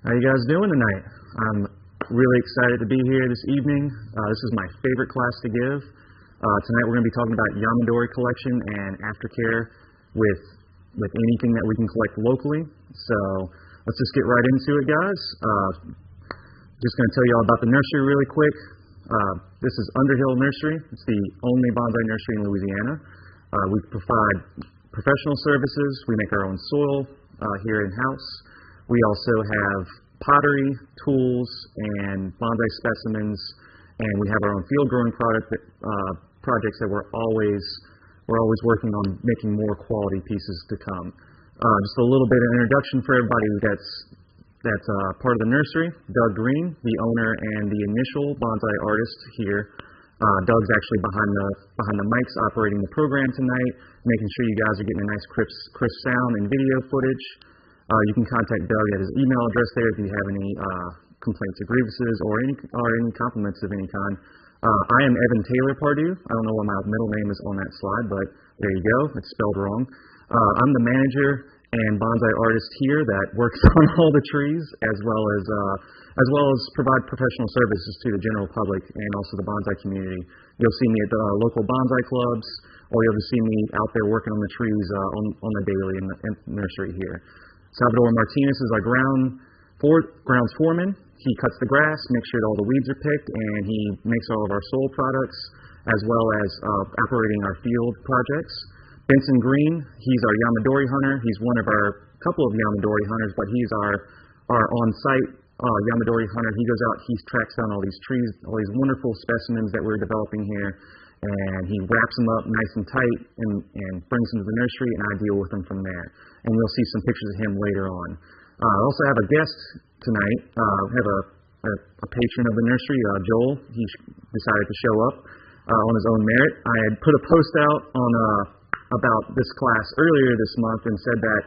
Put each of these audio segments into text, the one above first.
How you guys doing tonight? I'm really excited to be here this evening. This is my favorite class to give. Tonight we're going to be talking about Yamadori collection and aftercare with anything that we can collect locally. So let's just get right into it, guys. Just going to tell you all about the nursery really quick. This is Underhill Nursery. It's the only bonsai nursery in Louisiana. We provide professional services. We make our own soil here in-house. We also have pottery, tools, and bonsai specimens, and we have our own field growing projects that we're always working on making more quality pieces to come. Just a little bit of introduction for everybody that's part of the nursery. Doug Green, the owner and the initial bonsai artist here. Doug's actually behind the mics operating the program tonight, making sure you guys are getting a nice crisp sound and video footage. You can contact Doug at his email address there if you have any complaints or grievances or any compliments of any kind. I am Evan Taylor Pardue. I don't know why my middle name is on that slide, but there you go. It's spelled wrong. I'm the manager and bonsai artist here that works on all the trees, as well as provide professional services to the general public and also the bonsai community. You'll see me at the local bonsai clubs, or you'll just see me out there working on the trees on the daily in the nursery here. Salvador Martinez is our grounds foreman. He cuts the grass, makes sure that all the weeds are picked, and he makes all of our soil products, as well as operating our field projects. Benson Green, he's our Yamadori Hunter. He's one of our couple of Yamadori Hunters, but he's our on-site Yamadori Hunter. He goes out, he tracks down all these trees, all these wonderful specimens that we're developing here, and he wraps them up nice and tight and brings them to the nursery, and I deal with them from there. And you'll see some pictures of him later on. I also have a guest tonight. I have a patron of the nursery, Joel. He decided to show up on his own merit. I had put a post out about this class earlier this month and said that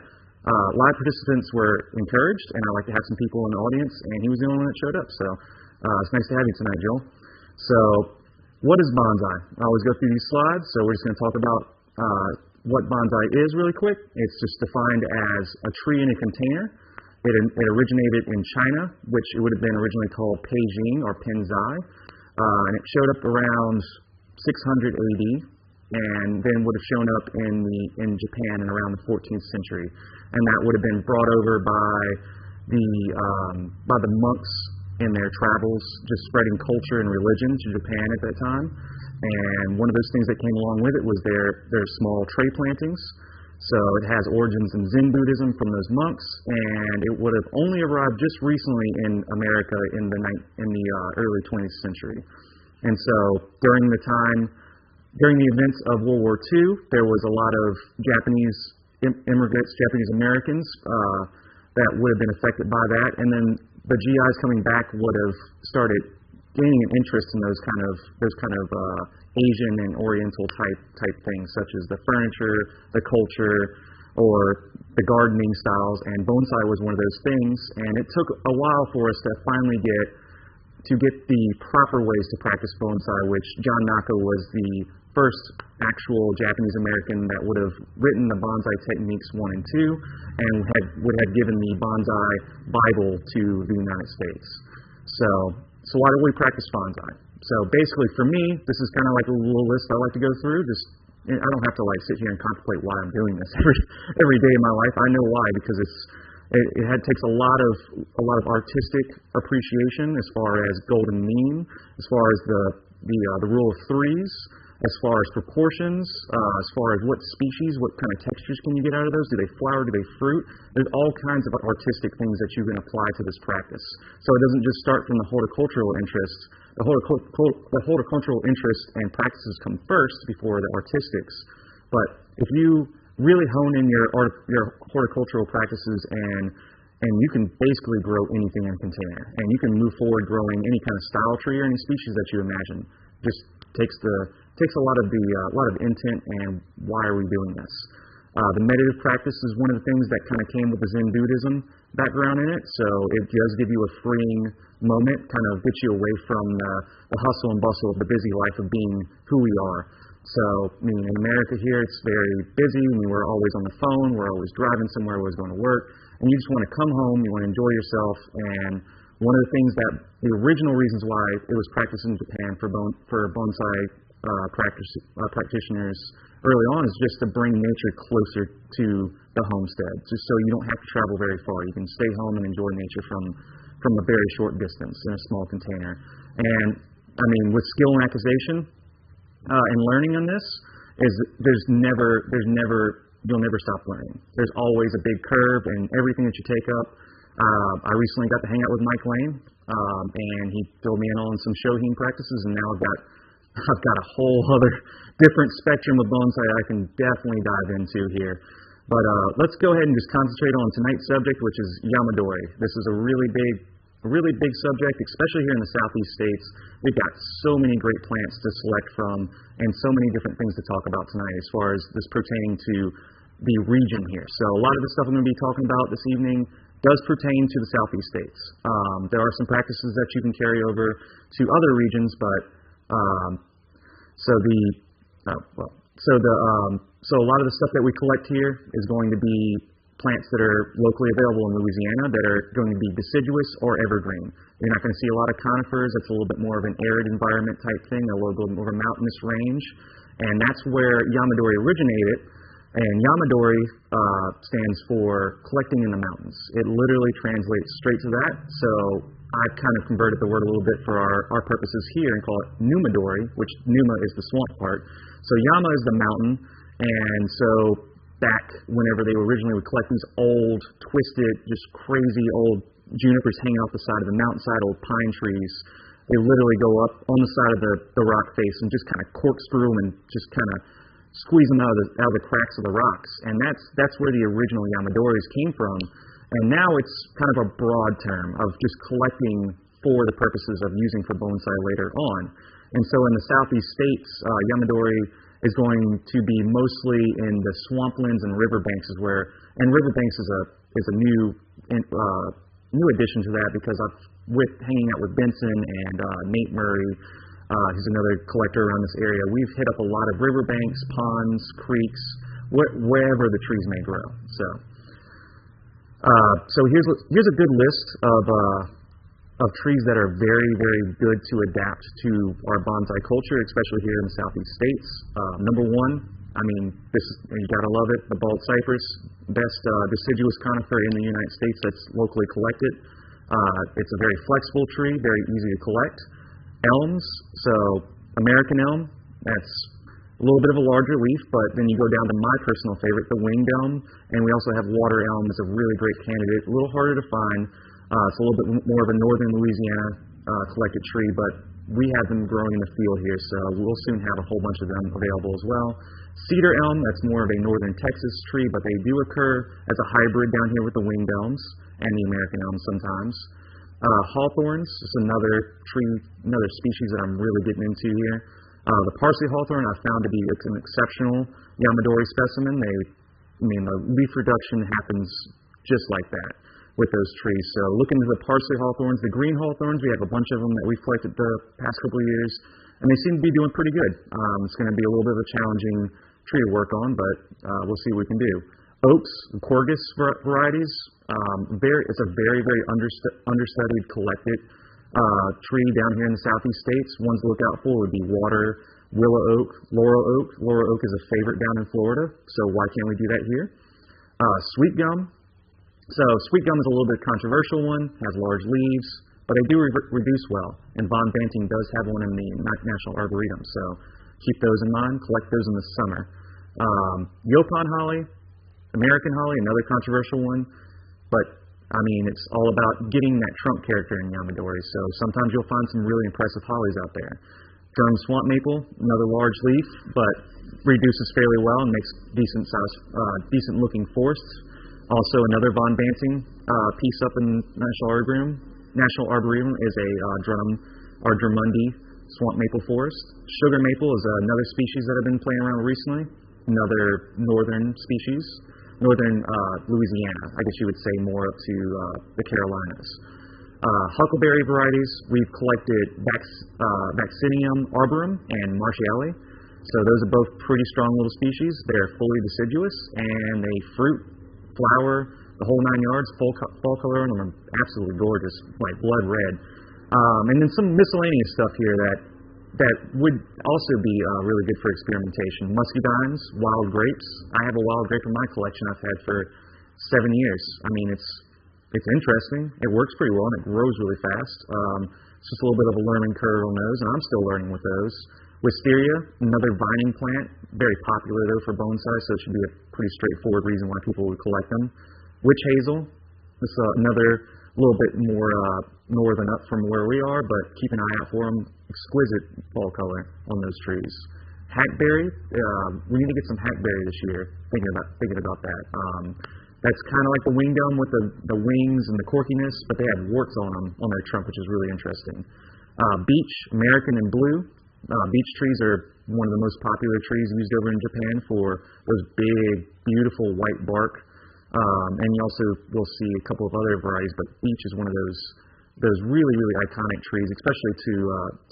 live participants were encouraged, and I'd like to have some people in the audience, and he was the only one that showed up. So it's nice to have you tonight, Joel. So what is bonsai? I always go through these slides, so we're just going to talk about what bonsai is really quick. It's just defined as a tree in a container. It originated in China, which it would have been originally called Peijing or Penzai, and it showed up around 600 AD, and then would have shown up in Japan in around the 14th century, and that would have been brought over by the monks in their travels, just spreading culture and religion to Japan at that time. And one of those things that came along with it was their small tree plantings. So it has origins in Zen Buddhism from those monks, and it would have only arrived just recently in America in the early 20th century. And so during the events of World War II, there was a lot of Japanese immigrants, Japanese Americans that would have been affected by that, and then the GIs coming back would have started gaining an interest in those kind of Asian and Oriental type things, such as the furniture, the culture, or the gardening styles. And bonsai was one of those things. And it took a while for us to finally get the proper ways to practice bonsai, which John Naka was the first actual Japanese American that would have written the bonsai techniques 1 and 2, and would have given the bonsai Bible to the United States. So why do we practice bonsai? So basically for me, this is kind of like a little list I like to go through. I don't have to sit here and contemplate why I'm doing this every day of my life. I know why, because it takes a lot of artistic appreciation as far as golden mean, as far as the rule of threes, as far as proportions, as far as what species, what kind of textures can you get out of those? Do they flower? Do they fruit? There's all kinds of artistic things that you can apply to this practice. So it doesn't just start from the horticultural interest. The horticultural interest and practices come first before the artistics. But if you really hone in your horticultural practices and you can basically grow anything in a container, and you can move forward growing any kind of style tree or any species that you imagine. Just takes a lot of intent and why are we doing this. The meditative practice is one of the things that kind of came with the Zen Buddhism background in it, so it does give you a freeing moment, kind of gets you away from the hustle and bustle of the busy life of being who we are. So, I mean, in America here, it's very busy. I mean, we're always on the phone. We're always driving somewhere. We're always going to work. And you just want to come home. You want to enjoy yourself. And one of the things that the original reasons why it was practiced in Japan for bonsai practitioners early on is just to bring nature closer to the homestead, just so you don't have to travel very far. You can stay home and enjoy nature from a very short distance in a small container. And, I mean, with skill and acquisition, and learning on this is you'll never stop learning. There's always a big curve in everything that you take up. I recently got to hang out with Mike Lane, and he filled me in on some shohin practices, and now I've got a whole other different spectrum of bonsai I can definitely dive into here. But let's go ahead and just concentrate on tonight's subject, which is Yamadori. This is a really big subject, especially here in the southeast states. We've got so many great plants to select from and so many different things to talk about tonight as far as this pertaining to the region here. So a lot of the stuff I'm going to be talking about this evening does pertain to the southeast states. There are some practices that you can carry over to other regions, but so a lot of the stuff that we collect here is going to be plants that are locally available in Louisiana that are going to be deciduous or evergreen. You're not going to see a lot of conifers. That's a little bit more of an arid environment type thing, a little bit more of a mountainous range. And that's where Yamadori originated. And Yamadori stands for collecting in the mountains. It literally translates straight to that. So I've kind of converted the word a little bit for our purposes here and call it Numadori, which Numa is the swamp part. So Yama is the mountain. And so back whenever they originally would collect these old, twisted, just crazy old junipers hanging off the side of the mountainside, old pine trees, they literally go up on the side of the rock face and just kind of corkscrew them and just kind of squeeze them out of the cracks of the rocks. And that's where the original Yamadoris came from. And now it's kind of a broad term of just collecting for the purposes of using for bonsai later on. And so in the southeast states, Yamadori is going to be mostly in the swamplands and riverbanks and riverbanks is a new addition to that because with hanging out with Benson and Nate Murray, who's another collector around this area, we've hit up a lot of riverbanks, ponds, creeks, wherever the trees may grow. So here's a good list of trees that are very, very good to adapt to our bonsai culture, especially here in the southeast states. Number one, I mean, you gotta love it, the bald cypress, best deciduous conifer in the United States that's locally collected. It's a very flexible tree, very easy to collect. Elms, so American elm, that's a little bit of a larger leaf, but then you go down to my personal favorite, the winged elm, and we also have water elm as a really great candidate. A little harder to find. It's a little bit more of a northern Louisiana collected tree, but we have them growing in the field here, so we'll soon have a whole bunch of them available as well. Cedar elm, that's more of a northern Texas tree, but they do occur as a hybrid down here with the winged elms and the American elm sometimes. Hawthorns is another species that I'm really getting into here. The Parsley Hawthorn I found to be an exceptional Yamadori specimen. The leaf reduction happens just like that with those trees. So look into the Parsley Hawthorns. The green Hawthorns, we have a bunch of them that we've collected the past couple of years, and they seem to be doing pretty good. It's going to be a little bit of a challenging tree to work on, but we'll see what we can do. Oaks, Corgus varieties, it's a very, very understudied, collected tree down here in the southeast states. Ones to look out for would be water, willow oak, laurel oak. Laurel oak is a favorite down in Florida, so why can't we do that here? Sweet gum. So sweet gum is a little bit controversial one, has large leaves, but they do reduce well. And Von Banting does have one in the National Arboretum, so keep those in mind. Collect those in the summer. Yopon holly, American holly, another controversial one, but I mean, it's all about getting that trunk character in Yamadori, so sometimes you'll find some really impressive hollies out there. Durham swamp maple, another large leaf, but reduces fairly well and makes decent looking forests. Also, another Von Banting piece up in National Arboretum is a Drummondii swamp maple forest. Sugar maple is another species that I've been playing around with recently, another northern species. Northern Louisiana, I guess you would say more up to the Carolinas. Huckleberry varieties, we've collected Vaccinium arborum and Martiale. So those are both pretty strong little species. They're fully deciduous, and they fruit, flower, the whole 9 yards, fall color on them are absolutely gorgeous, like blood red. And then some miscellaneous stuff here that would also be really good for experimentation. Muscadines, wild grapes. I have a wild grape in my collection I've had for 7 years. I mean, it's interesting. It works pretty well, and it grows really fast. It's just a little bit of a learning curve on those, and I'm still learning with those. Wisteria, another vining plant, very popular though for bonsai, so it should be a pretty straightforward reason why people would collect them. Witch hazel, this is another little bit more northern up from where we are, but keep an eye out for them. Exquisite fall color on those trees. Hackberry, we need to get some hackberry this year. Thinking about that. That's kind of like the wing gum with the wings and the corkiness, but they have warts on them on their trunk, which is really interesting. Beech, American and blue. Beech trees are one of the most popular trees used over in Japan for those big, beautiful white bark. And you also will see a couple of other varieties, but beech is one of those really, really iconic trees, especially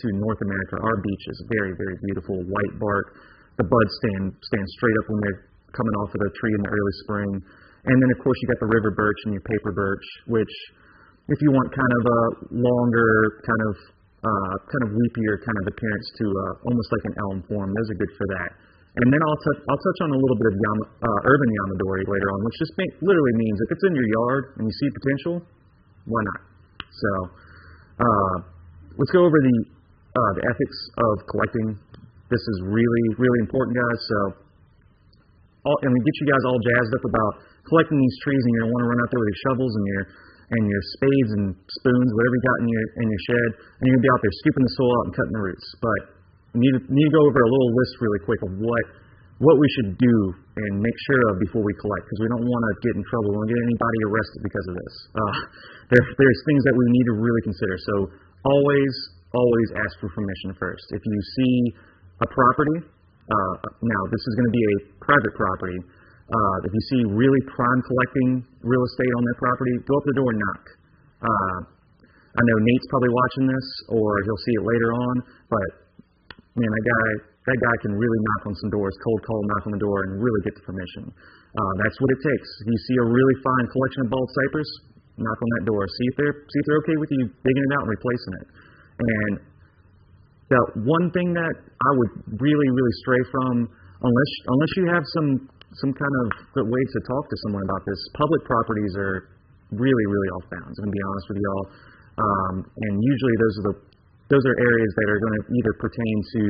to North America. Our beech is very, very beautiful, white bark. The buds stand straight up when they're coming off of the tree in the early spring. And then, of course, you got the river birch and your paper birch, which, if you want kind of a longer, kind of weepier kind of appearance to almost like an elm form, those are good for that. And then I'll touch on a little bit of urban Yamadori later on, which just literally means if it's in your yard and you see potential, why not? So let's go over the ethics of collecting. This is really, really important, guys. So, and we get you guys all jazzed up about collecting these trees, and you're gonna want to run out there with your shovels and your spades and spoons, whatever you got in your shed, and you're gonna be out there scooping the soil out and cutting the roots. But you need to go over a little list really quick of what we should do and make sure of before we collect, because we don't want to get in trouble. We don't get anybody arrested because of this. There's things that we need to really consider. So always ask for permission first. If you see a property, now this is going to be a private property. If you see really prime collecting real estate on their property, go up the door and knock. I know Nate's probably watching this, or he'll see it later on, but man, that guy can really knock on some doors, cold call, knock on the door, and really get the permission. That's what it takes. If you see a really fine collection of bald cypress, knock on that door. See if they're okay with you digging it out and replacing it. And the one thing that I would really, really stray from, unless you have some kind of good way to talk to someone about this, public properties are really, really off bounds. I'm going to be honest with y'all. And usually those are areas that are going to either pertain to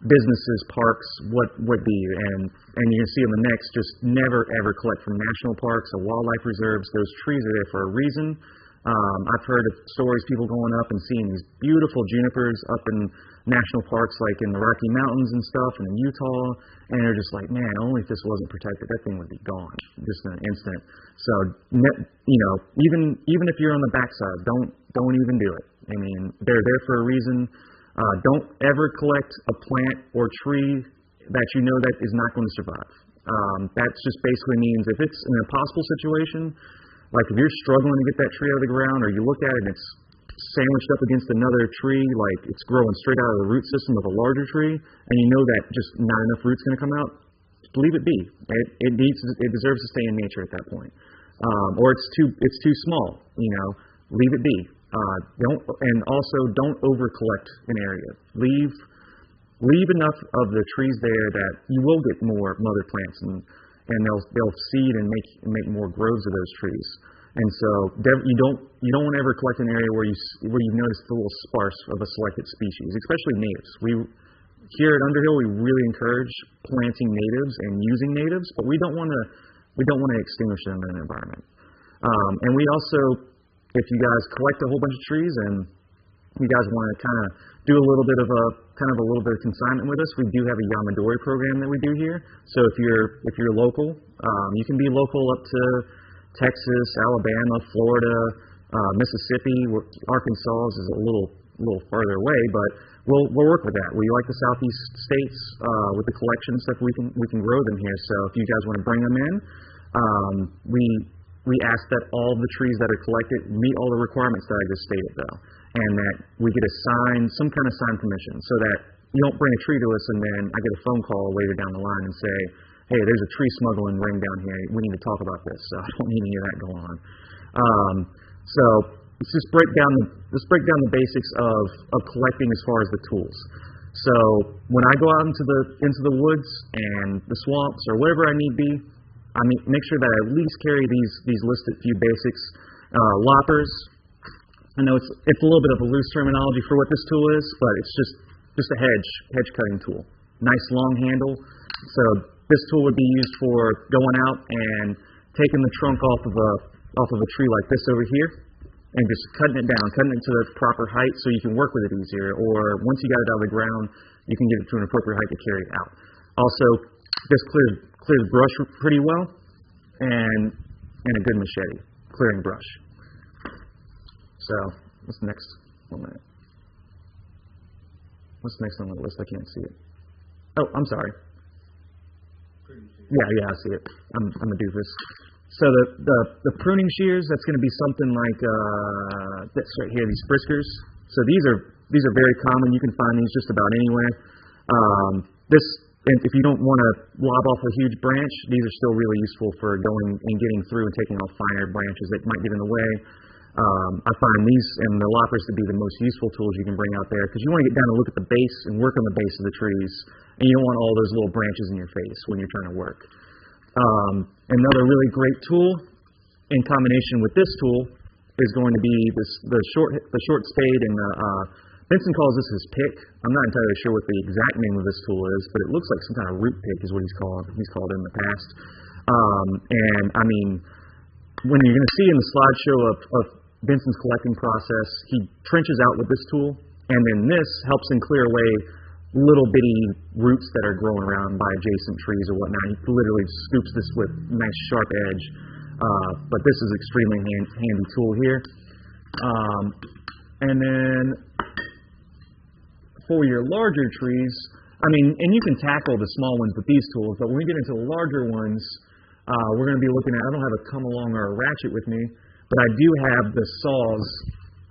businesses, parks, what be, and you're going to see in the next, just never ever collect from national parks or wildlife reserves. Those trees are there for a reason. I've heard of stories, people going up and seeing these beautiful junipers up in national parks like in the Rocky Mountains and stuff and in Utah, and they're just like, man, only if this wasn't protected, that thing would be gone just in an instant. So, even if you're on the backside, don't even do it. I mean, they're there for a reason. Don't ever collect a plant or tree that you know that is not going to survive. That just basically means if it's an impossible situation, like if you're struggling to get that tree out of the ground, or you look at it and it's sandwiched up against another tree, like it's growing straight out of the root system of a larger tree, and you know that just not enough root's going to come out, just leave it be. It deserves to stay in nature at that point. Or it's too small, leave it be. Don't over collect an area. Leave enough of the trees there that you will get more mother plants, and they'll seed and make more groves of those trees. And so you don't want to ever collect an area where you notice a little sparse of a selected species, especially natives. Here at Underhill, we really encourage planting natives and using natives, but we don't want to extinguish them in the environment. And we also, if you guys collect a whole bunch of trees and you guys want to kind of do a little bit of consignment with us, we do have a Yamadori program that we do here. So if you're local, you can be local up to Texas, Alabama, Florida, Mississippi. Arkansas is a little further away, but we'll work with that. We like the southeast states with the collection stuff. We can grow them here. So if you guys want to bring them in, we ask that all the trees that are collected meet all the requirements that I just stated, though, and that we get some kind of signed permission, so that you don't bring a tree to us and then I get a phone call later down the line and say, hey, there's a tree smuggling ring down here. We need to talk about this. So I don't need any of that going on. So let's just break down the basics of collecting as far as the tools. So when I go out into the woods and the swamps or wherever I need be, I make sure that I at least carry these listed few basics. Loppers. I know it's a little bit of a loose terminology for what this tool is, but it's just a hedge cutting tool. Nice long handle. So this tool would be used for going out and taking the trunk off of a tree like this over here, and just cutting it down, cutting it to the proper height so you can work with it easier. Or once you got it out of the ground, you can get it to an appropriate height to carry it out. Also, this clears brush pretty well, and a good machete, clearing brush. So, what's next? 1 minute. What's next on the list? I can't see it. Oh, I'm sorry. Yeah, I see it. I'm a doofus. So the pruning shears, that's going to be something like this right here, these friskers. So these are very common. You can find these just about anywhere. If you don't want to lob off a huge branch, these are still really useful for going and getting through and taking off finer branches that might get in the way. I find these and the loppers to be the most useful tools you can bring out there, because you want to get down and look at the base and work on the base of the trees, and you don't want all those little branches in your face when you're trying to work. Another really great tool in combination with this tool is going to be the short spade, and Vincent calls this his pick. I'm not entirely sure what the exact name of this tool is, but it looks like some kind of root pick is what he's called it in the past. And I mean, when you're going to see in the slideshow of Vincent's collecting process, he trenches out with this tool, and then this helps him clear away little bitty roots that are growing around by adjacent trees or whatnot. He literally scoops this with a nice sharp edge. But this is extremely handy tool here. And then for your larger trees, I mean, and you can tackle the small ones with these tools, but when we get into the larger ones, we're going to be looking at, I don't have a come along or a ratchet with me, but I do have the saws.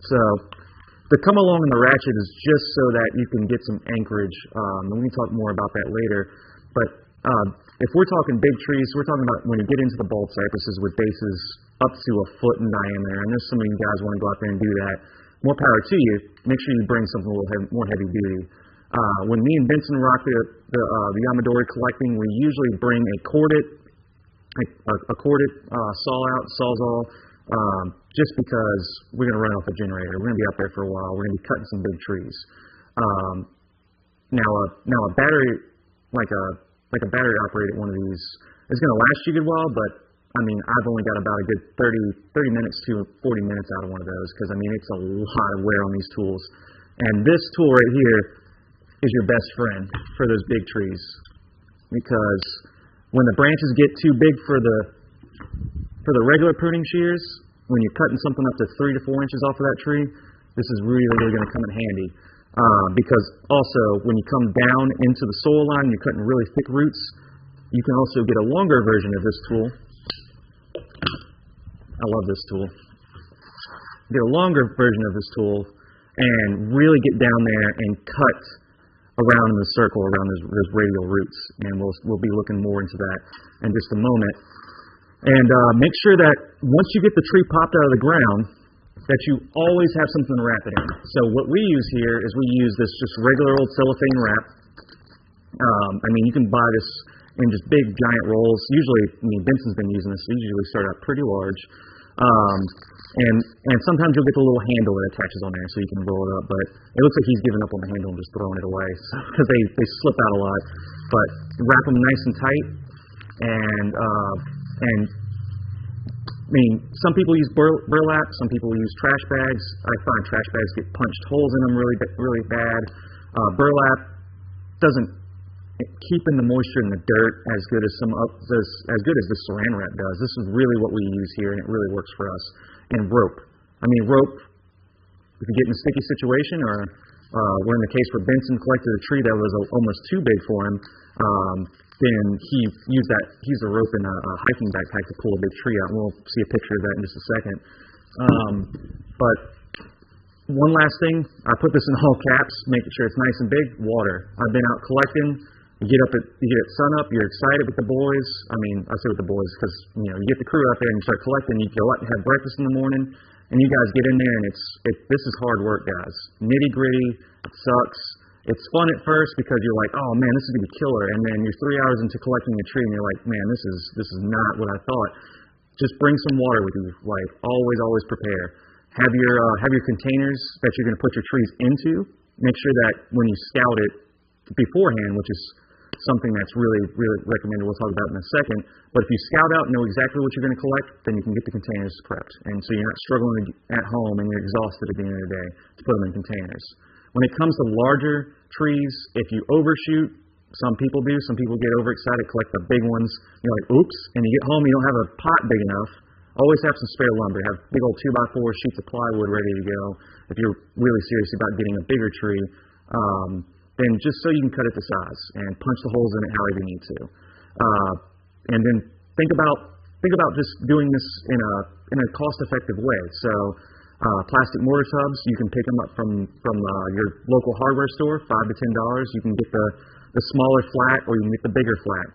So the come along and the ratchet is just so that you can get some anchorage, and we can talk more about that later. But if we're talking big trees, we're talking about when you get into the bald cypresses with bases up to a foot in diameter, and there's some of you guys want to go out there and do that. More power to you. Make sure you bring something a little more heavy duty. When me and Vincent rock the Yamadori collecting, we usually bring a corded sawzall, just because we're going to run off a generator. We're going to be out there for a while. We're going to be cutting some big trees. Now a battery, like a battery operated one of these, is going to last you a good while, but I mean, I've only got about a good 30 minutes to 40 minutes out of one of those, because I mean, it's a lot of wear on these tools. And this tool right here is your best friend for those big trees, because when the branches get too big for the regular pruning shears, when you're cutting something up to 3 to 4 inches off of that tree, this is really going to come in handy. Because also, when you come down into the soil line and you're cutting really thick roots, you can also get a longer version of this tool. I love this tool. Get a longer version of this tool and really get down there and cut around in the circle around those radial roots. And we'll be looking more into that in just a moment. And make sure that once you get the tree popped out of the ground, that you always have something to wrap it in. So what we use here is we use this just regular old cellophane wrap. I mean, you can buy this in just big giant rolls. Usually, I mean, Benson's been using this. They usually start out pretty large. And sometimes you'll get the little handle that attaches on there so you can roll it up. But it looks like he's giving up on the handle and just throwing it away, because they slip out a lot. But wrap them nice and tight, and I mean, some people use burlap, some people use trash bags. I find trash bags get punched holes in them really bad. Burlap doesn't keep in the moisture in the dirt as good as the Saran wrap does. This is really what we use here, and it really works for us. And rope. I mean, rope, if you get in a sticky situation, or we're in the case where Benson collected a tree that was almost too big for him, then he used a rope in a hiking backpack to pull a big tree out. And we'll see a picture of that in just a second. But One last thing, I put this in all caps, making sure it's nice and big. Water. I've been out collecting. You get at sunup. You're excited with the boys. I mean, I say with the boys because you get the crew out there and you start collecting. You go out and have breakfast in the morning, and you guys get in there, and this is hard work, guys. Nitty gritty. It sucks. It's fun at first because you're like, oh man, this is gonna be killer, and then you're 3 hours into collecting a tree, and you're like, man, this is not what I thought. Just bring some water with you. Like always prepare. Have your containers that you're gonna put your trees into. Make sure that when you scout it beforehand, which is something that's really recommended. We'll talk about in a second. But if you scout out and know exactly what you're going to collect, then you can get the containers prepped. And so you're not struggling at home and you're exhausted at the end of the day to put them in containers. When it comes to larger trees, if you overshoot, some people do. Some people get overexcited, collect the big ones. You're like, oops. And you get home, you don't have a pot big enough. Always have some spare lumber. Have big old 2x4 sheets of plywood ready to go. If you're really serious about getting a bigger tree, then just so you can cut it to size and punch the holes in it however you need to. And then think about just doing this in a cost-effective way. So plastic mortar tubs, you can pick them up from your local hardware store, $5 to $10. You can get the smaller flat, or you can get the bigger flat,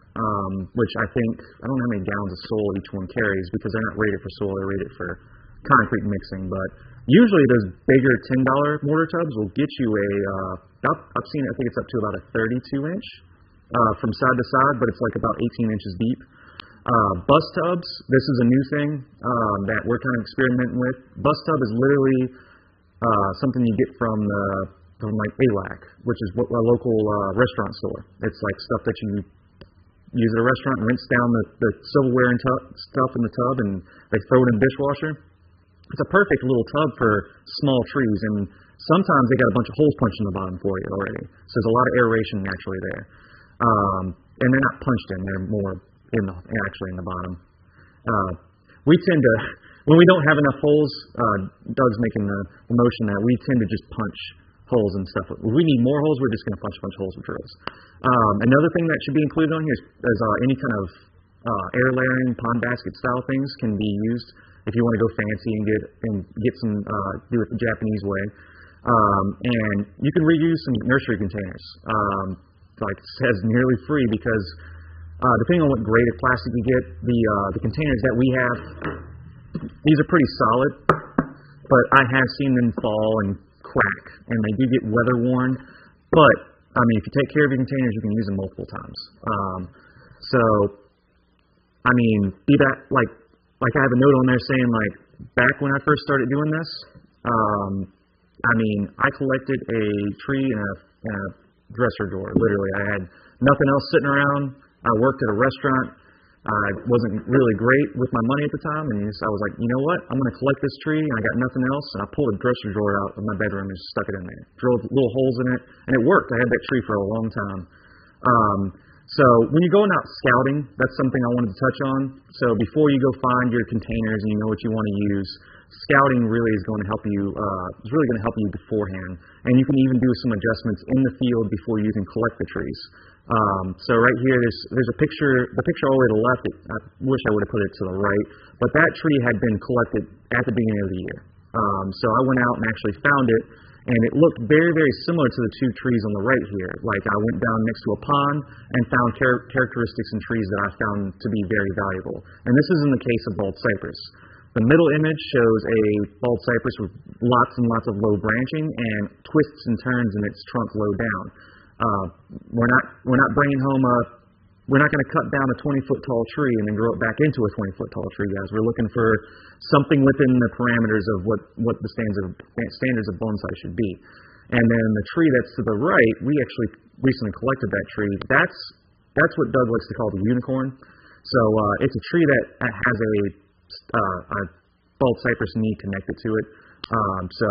which I don't know how many gallons of soil each one carries because they're not rated for soil, they're rated for concrete mixing. But usually those bigger $10 mortar tubs will get you I've seen it, I think it's up to about a 32-inch from side to side, but it's like about 18 inches deep. Bus tubs, this is a new thing that we're kind of experimenting with. Bus tub is literally something you get from like ALAC, which is a local restaurant store. It's like stuff that you use at a restaurant and rinse down the silverware and stuff in the tub, and they throw it in the dishwasher. It's a perfect little tub for small trees, and sometimes they got a bunch of holes punched in the bottom for you already. So there's a lot of aeration naturally there. And they're not punched in, they're more actually in the bottom. We tend to, when we don't have enough holes, Doug's making the motion that we tend to just punch holes and stuff. If we need more holes, we're just going to punch a bunch of holes with drills. Another thing that should be included on here is any kind of air layering, pond basket style things can be used if you want to go fancy and get some do it the Japanese way. And you can reuse some nursery containers. Like it says, nearly free, because depending on what grade of plastic you get, the containers that we have, these are pretty solid, but I have seen them fall and crack, and they do get weather worn. But I mean, if you take care of your containers, you can use them multiple times. So I mean, be that like I have a note on there saying, like, back when I first started doing this, I mean, I collected a tree in a dresser drawer, literally. I had nothing else sitting around. I worked at a restaurant. I wasn't really great with my money at the time, and I was like, you know what? I'm going to collect this tree, and I got nothing else, and I pulled a dresser drawer out of my bedroom and just stuck it in there. Drilled little holes in it, and it worked. I had that tree for a long time. So when you're going out scouting, that's something I wanted to touch on. So before you go find your containers and you know what you want to use, scouting really is going to help you. It's really going to help you beforehand, and you can even do some adjustments in the field before you can collect the trees. So right here, there's a picture. The picture all the way to the left. I wish I would have put it to the right, but that tree had been collected at the beginning of the year. So I went out and actually found it, and it looked very, very similar to the two trees on the right here. Like I went down next to a pond and found characteristics in trees that I found to be very valuable. And this is in the case of bald cypress. The middle image shows a bald cypress with lots and lots of low branching and twists and turns in its trunk low down. We're not bringing home we're not going to cut down a 20-foot tall tree and then grow it back into a 20-foot tall tree, guys. We're looking for something within the parameters of what the standards of bonsai should be. And then the tree that's to the right, we actually recently collected that tree. That's what Doug likes to call the unicorn. So it's a tree that has a bald cypress knee connected to it. So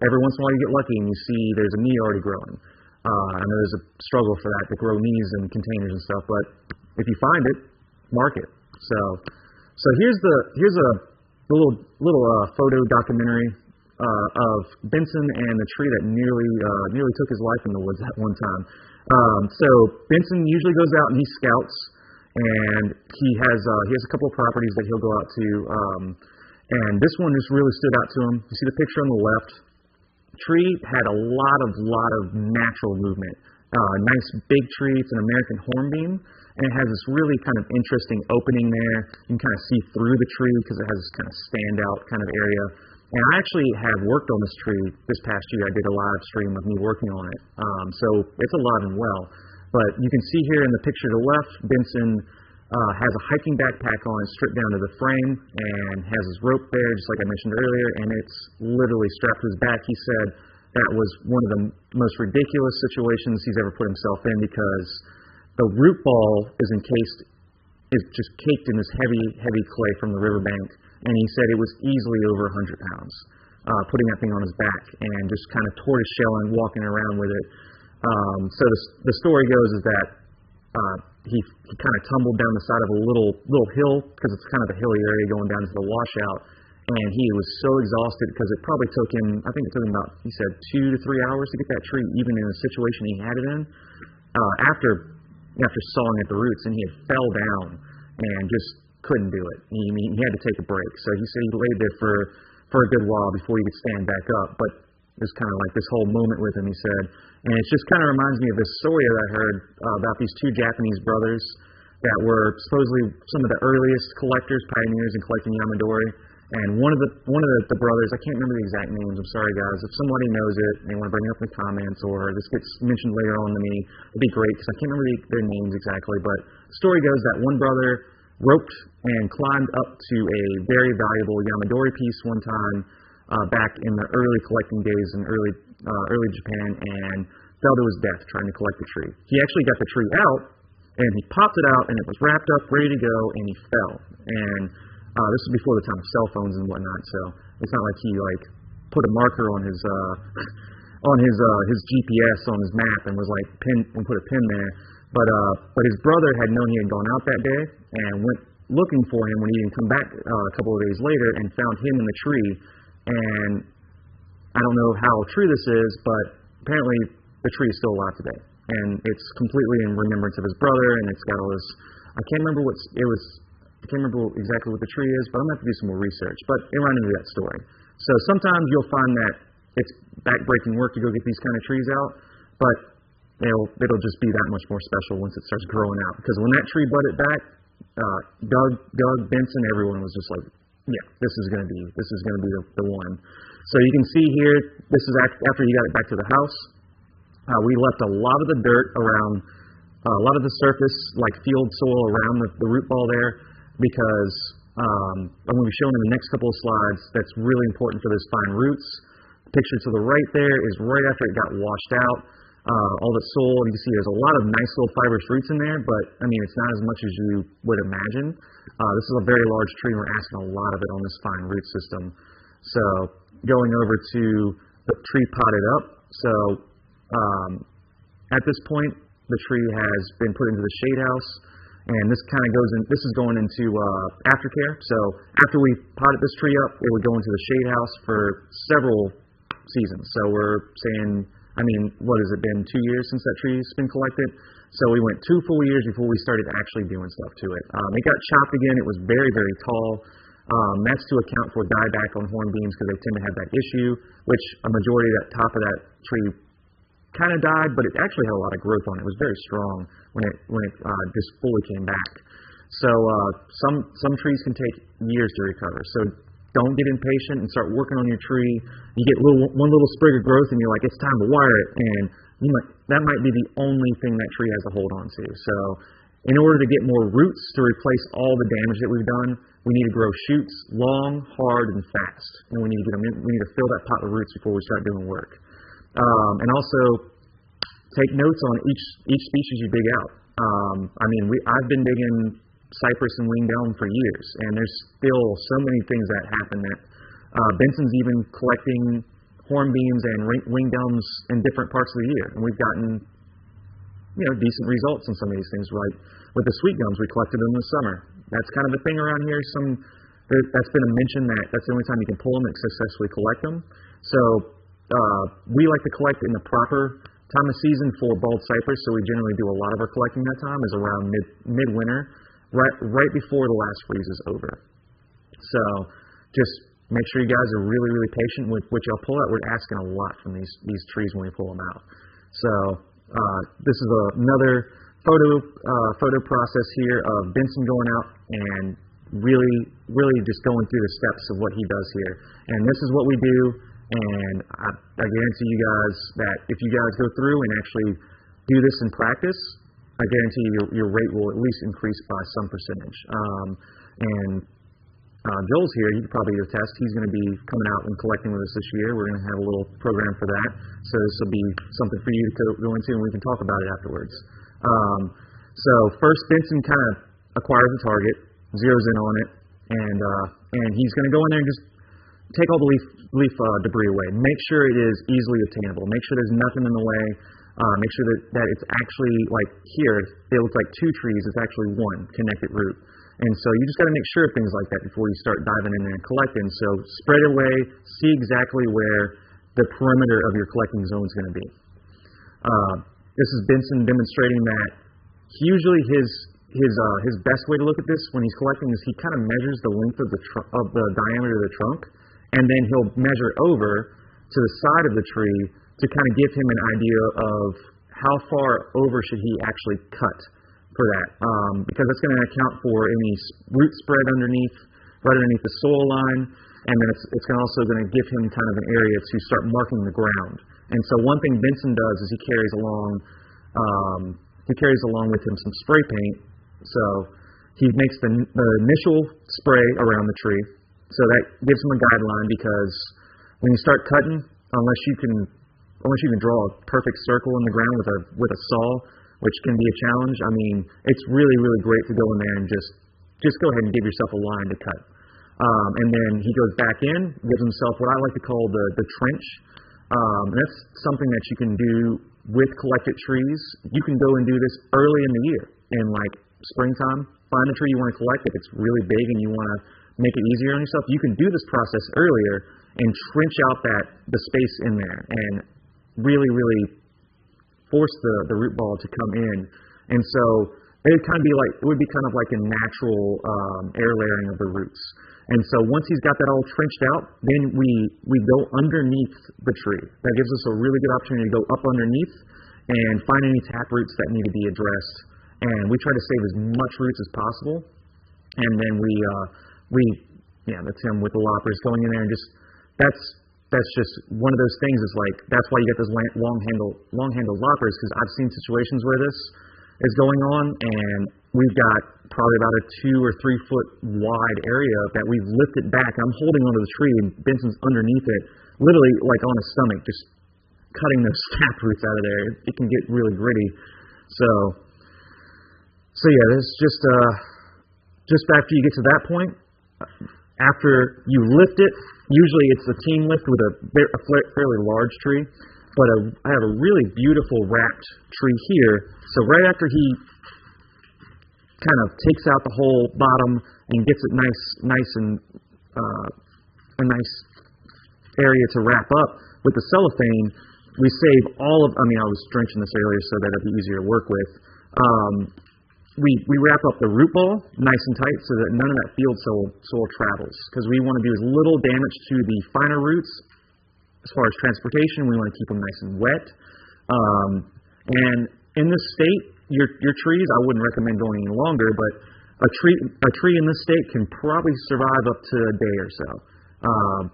every once in a while you get lucky and you see there's a knee already growing. I know there's a struggle for that to grow knees in containers and stuff, but if you find it, mark it. So here's a little photo documentary of Benson and the tree that nearly took his life in the woods at one time. So Benson usually goes out and he scouts, and he has a couple of properties that he'll go out to, and this one just really stood out to him. You see the picture on the left. tree had a lot of natural movement. Nice big tree. It's an American hornbeam, and it has this really kind of interesting opening there. You can kind of see through the tree because it has this kind of standout kind of area. And I actually have worked on this tree this past year. I did a live stream of me working on it. So it's alive and well. But you can see here in the picture to the left, Benson has a hiking backpack on, stripped down to the frame, and has his rope there, just like I mentioned earlier, and it's literally strapped to his back. He said that was one of the most ridiculous situations he's ever put himself in because the root ball is just caked in this heavy clay from the riverbank, and he said it was easily over 100 pounds, putting that thing on his back and just kind of tortoise-shelling, walking around with it. So the story goes is that he kind of tumbled down the side of a little hill because it's kind of a hilly area going down to the washout, and he was so exhausted because it probably took him, I think it took him about, he said, 2 to 3 hours to get that tree even in the situation he had it in, after sawing at the roots, and he had fell down and just couldn't do it. He had to take a break. So he said he laid there for a good while before he could stand back up, but it was kind of like this whole moment with him, he said. And it just kind of reminds me of this story that I heard about these 2 Japanese brothers that were supposedly some of the earliest collectors, pioneers in collecting Yamadori. And one of the brothers, I can't remember the exact names, I'm sorry guys, if somebody knows it and they want to bring it up in the comments or this gets mentioned later on to me, it'd be great because I can't remember their names exactly. But the story goes that one brother roped and climbed up to a very valuable Yamadori piece one time back in the early collecting days in early Japan, and fell to his death trying to collect the tree. He actually got the tree out, and he popped it out, and it was wrapped up, ready to go, and he fell. And this was before the time of cell phones and whatnot, so it's not like he put a marker on his GPS on his map and was put a pin there. But his brother had known he had gone out that day and went looking for him when he didn't come back a couple of days later and found him in the tree. And I don't know how true this is, but apparently the tree is still alive today, and it's completely in remembrance of his brother. And it's got all this. I can't remember exactly what the tree is, but I'm gonna have to do some more research. But it reminded me of that story. So sometimes you'll find that it's backbreaking work to go get these kind of trees out, but it'll just be that much more special once it starts growing out. Because when that tree budded back, Doug, Benson, everyone was just like, yeah, this is gonna be the one. So you can see here, this is after he got it back to the house. We left a lot of the dirt around, a lot of the surface, like field soil around the root ball there, because I'm going to be showing in the next couple of slides that's really important for those fine roots. The picture to the right there is right after it got washed out. All the soil, you can see there's a lot of nice little fibrous roots in there, but I mean, it's not as much as you would imagine. This is a very large tree, and we're asking a lot of it on this fine root system. So going over to the tree potted up. So at this point, the tree has been put into the shade house, and this kind of goes in. This is going into aftercare. So after we potted this tree up, it would go into the shade house for several seasons. So we're saying, I mean, what has it been, 2 years since that tree's been collected? So we went 2 full years before we started actually doing stuff to it. It got chopped again. It was very, very tall. That's to account for dieback on hornbeams because they tend to have that issue, which a majority of that top of that tree kind of died, but it actually had a lot of growth on it. It was very strong when it just fully came back. So some trees can take years to recover. So don't get impatient and start working on your tree. You get one little sprig of growth and you're like, it's time to wire it, and that might be the only thing that tree has to hold on to. So in order to get more roots to replace all the damage that we've done, we need to grow shoots long, hard, and fast. And we need to get them in, we need to fill that pot with roots before we start doing work. And also take notes on each species you dig out. I mean, I've been digging Cypress and winged elm for years, and there's still so many things that happen that Benson's even collecting hornbeams and winged elms in different parts of the year, and we've gotten decent results in some of these things. Like with the sweet gums, we collected them in the summer. That's kind of a thing around here. That's been a mention that's the only time you can pull them and successfully collect them. So we like to collect in the proper time of season for bald cypress, so we generally do a lot of our collecting that time is around midwinter, right before the last freeze is over. So just make sure you guys are really, really patient with what y'all pull out. We're asking a lot from these trees when we pull them out. So this is another photo process here of Benson going out and really, really just going through the steps of what he does here. And this is what we do, and I guarantee you guys that if you guys go through and actually do this in practice, I guarantee your rate will at least increase by some percentage. Joel's here. He could probably attest. He's going to be coming out and collecting with us this year. We're going to have a little program for that. So this will be something for you to go into, and we can talk about it afterwards. So first, Benson kind of acquires a target, zeroes in on it, and he's going to go in there and just take all the leaf debris away. Make sure it is easily obtainable. Make sure there's nothing in the way. Make sure that it's actually, like here, it looks like two trees. It's actually one connected root. And so you just got to make sure of things like that before you start diving in there and collecting. So spread it away. See exactly where the perimeter of your collecting zone is going to be. This is Benson demonstrating that usually his best way to look at this when he's collecting is he kind of measures the length of the diameter of the trunk, and then he'll measure over to the side of the tree to kind of give him an idea of how far over should he actually cut for that, because that's going to account for any root spread right underneath the soil line, and then it's also going to give him kind of an area to start marking the ground. And so one thing Benson does is he carries along with him some spray paint. So he makes the initial spray around the tree. So that gives him a guideline, because when you start cutting, unless you can draw a perfect circle in the ground with a saw, which can be a challenge, I mean, it's really, really great to go in there and just go ahead and give yourself a line to cut. And then he goes back in, gives himself what I like to call the trench. That's something that you can do with collected trees. You can go and do this early in the year, in like springtime. Find a tree you want to collect. If it's really big and you want to make it easier on yourself, you can do this process earlier and trench out the space in there and really, really force the root ball to come in. And so it would be kind of like a natural air layering of the roots. And so once he's got that all trenched out, then we go underneath the tree. That gives us a really good opportunity to go up underneath and find any tap roots that need to be addressed. And we try to save as much roots as possible. And then that's him with the loppers going in there, and that's just one of those things. Is like, that's why you get those long handle loppers, because I've seen situations where this is going on, and we've got probably about a 2 or 3 foot wide area that we've lifted back. I'm holding onto the tree, and Benson's underneath it, literally like on his stomach, just cutting those tap roots out of there. It can get really gritty. So yeah, this just after you get to that point, after you lift it, usually it's a team lift with a fairly large tree, but I have a really beautiful wrapped tree here. So right after he kind of takes out the whole bottom and gets it nice and a nice area to wrap up with the cellophane, we save all of. I was drenching this earlier so that it'd be easier to work with. We wrap up the root ball nice and tight so that none of that field soil travels, because we want to do as little damage to the finer roots. As far as transportation, we want to keep them nice and wet. And in this state, your trees, I wouldn't recommend going any longer, but a tree in this state can probably survive up to a day or so.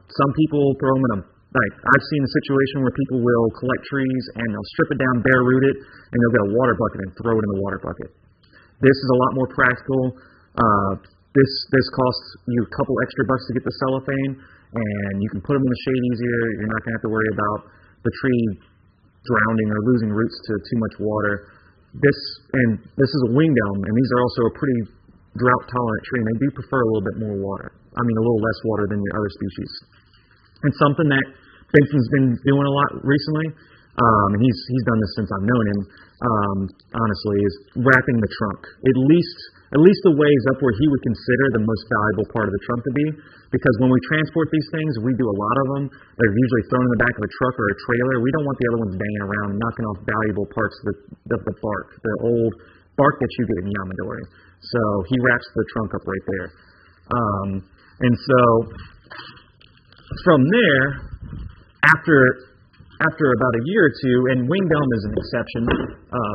Some people throw them in I've seen a situation where people will collect trees and they'll strip it down, bare root it, and they'll get a water bucket and throw it in the water bucket. This is a lot more practical. This costs you a couple extra bucks to get the cellophane, and you can put them in the shade easier. You're not going to have to worry about the tree drowning or losing roots to too much water. This is a winged elm, and these are also a pretty drought-tolerant tree, and they do prefer a little bit more water. A little less water than the other species. And something that Benson's been doing a lot recently, and he's done this since I've known him, honestly, is wrapping the trunk. At least a ways up where he would consider the most valuable part of the trunk to be. Because when we transport these things, we do a lot of them. They're usually thrown in the back of a truck or a trailer. We don't want the other ones banging around and knocking off valuable parts of the bark, the old bark that you get in Yamadori. So he wraps the trunk up right there. And so from there, after about a year or two, and winged elm is an exception.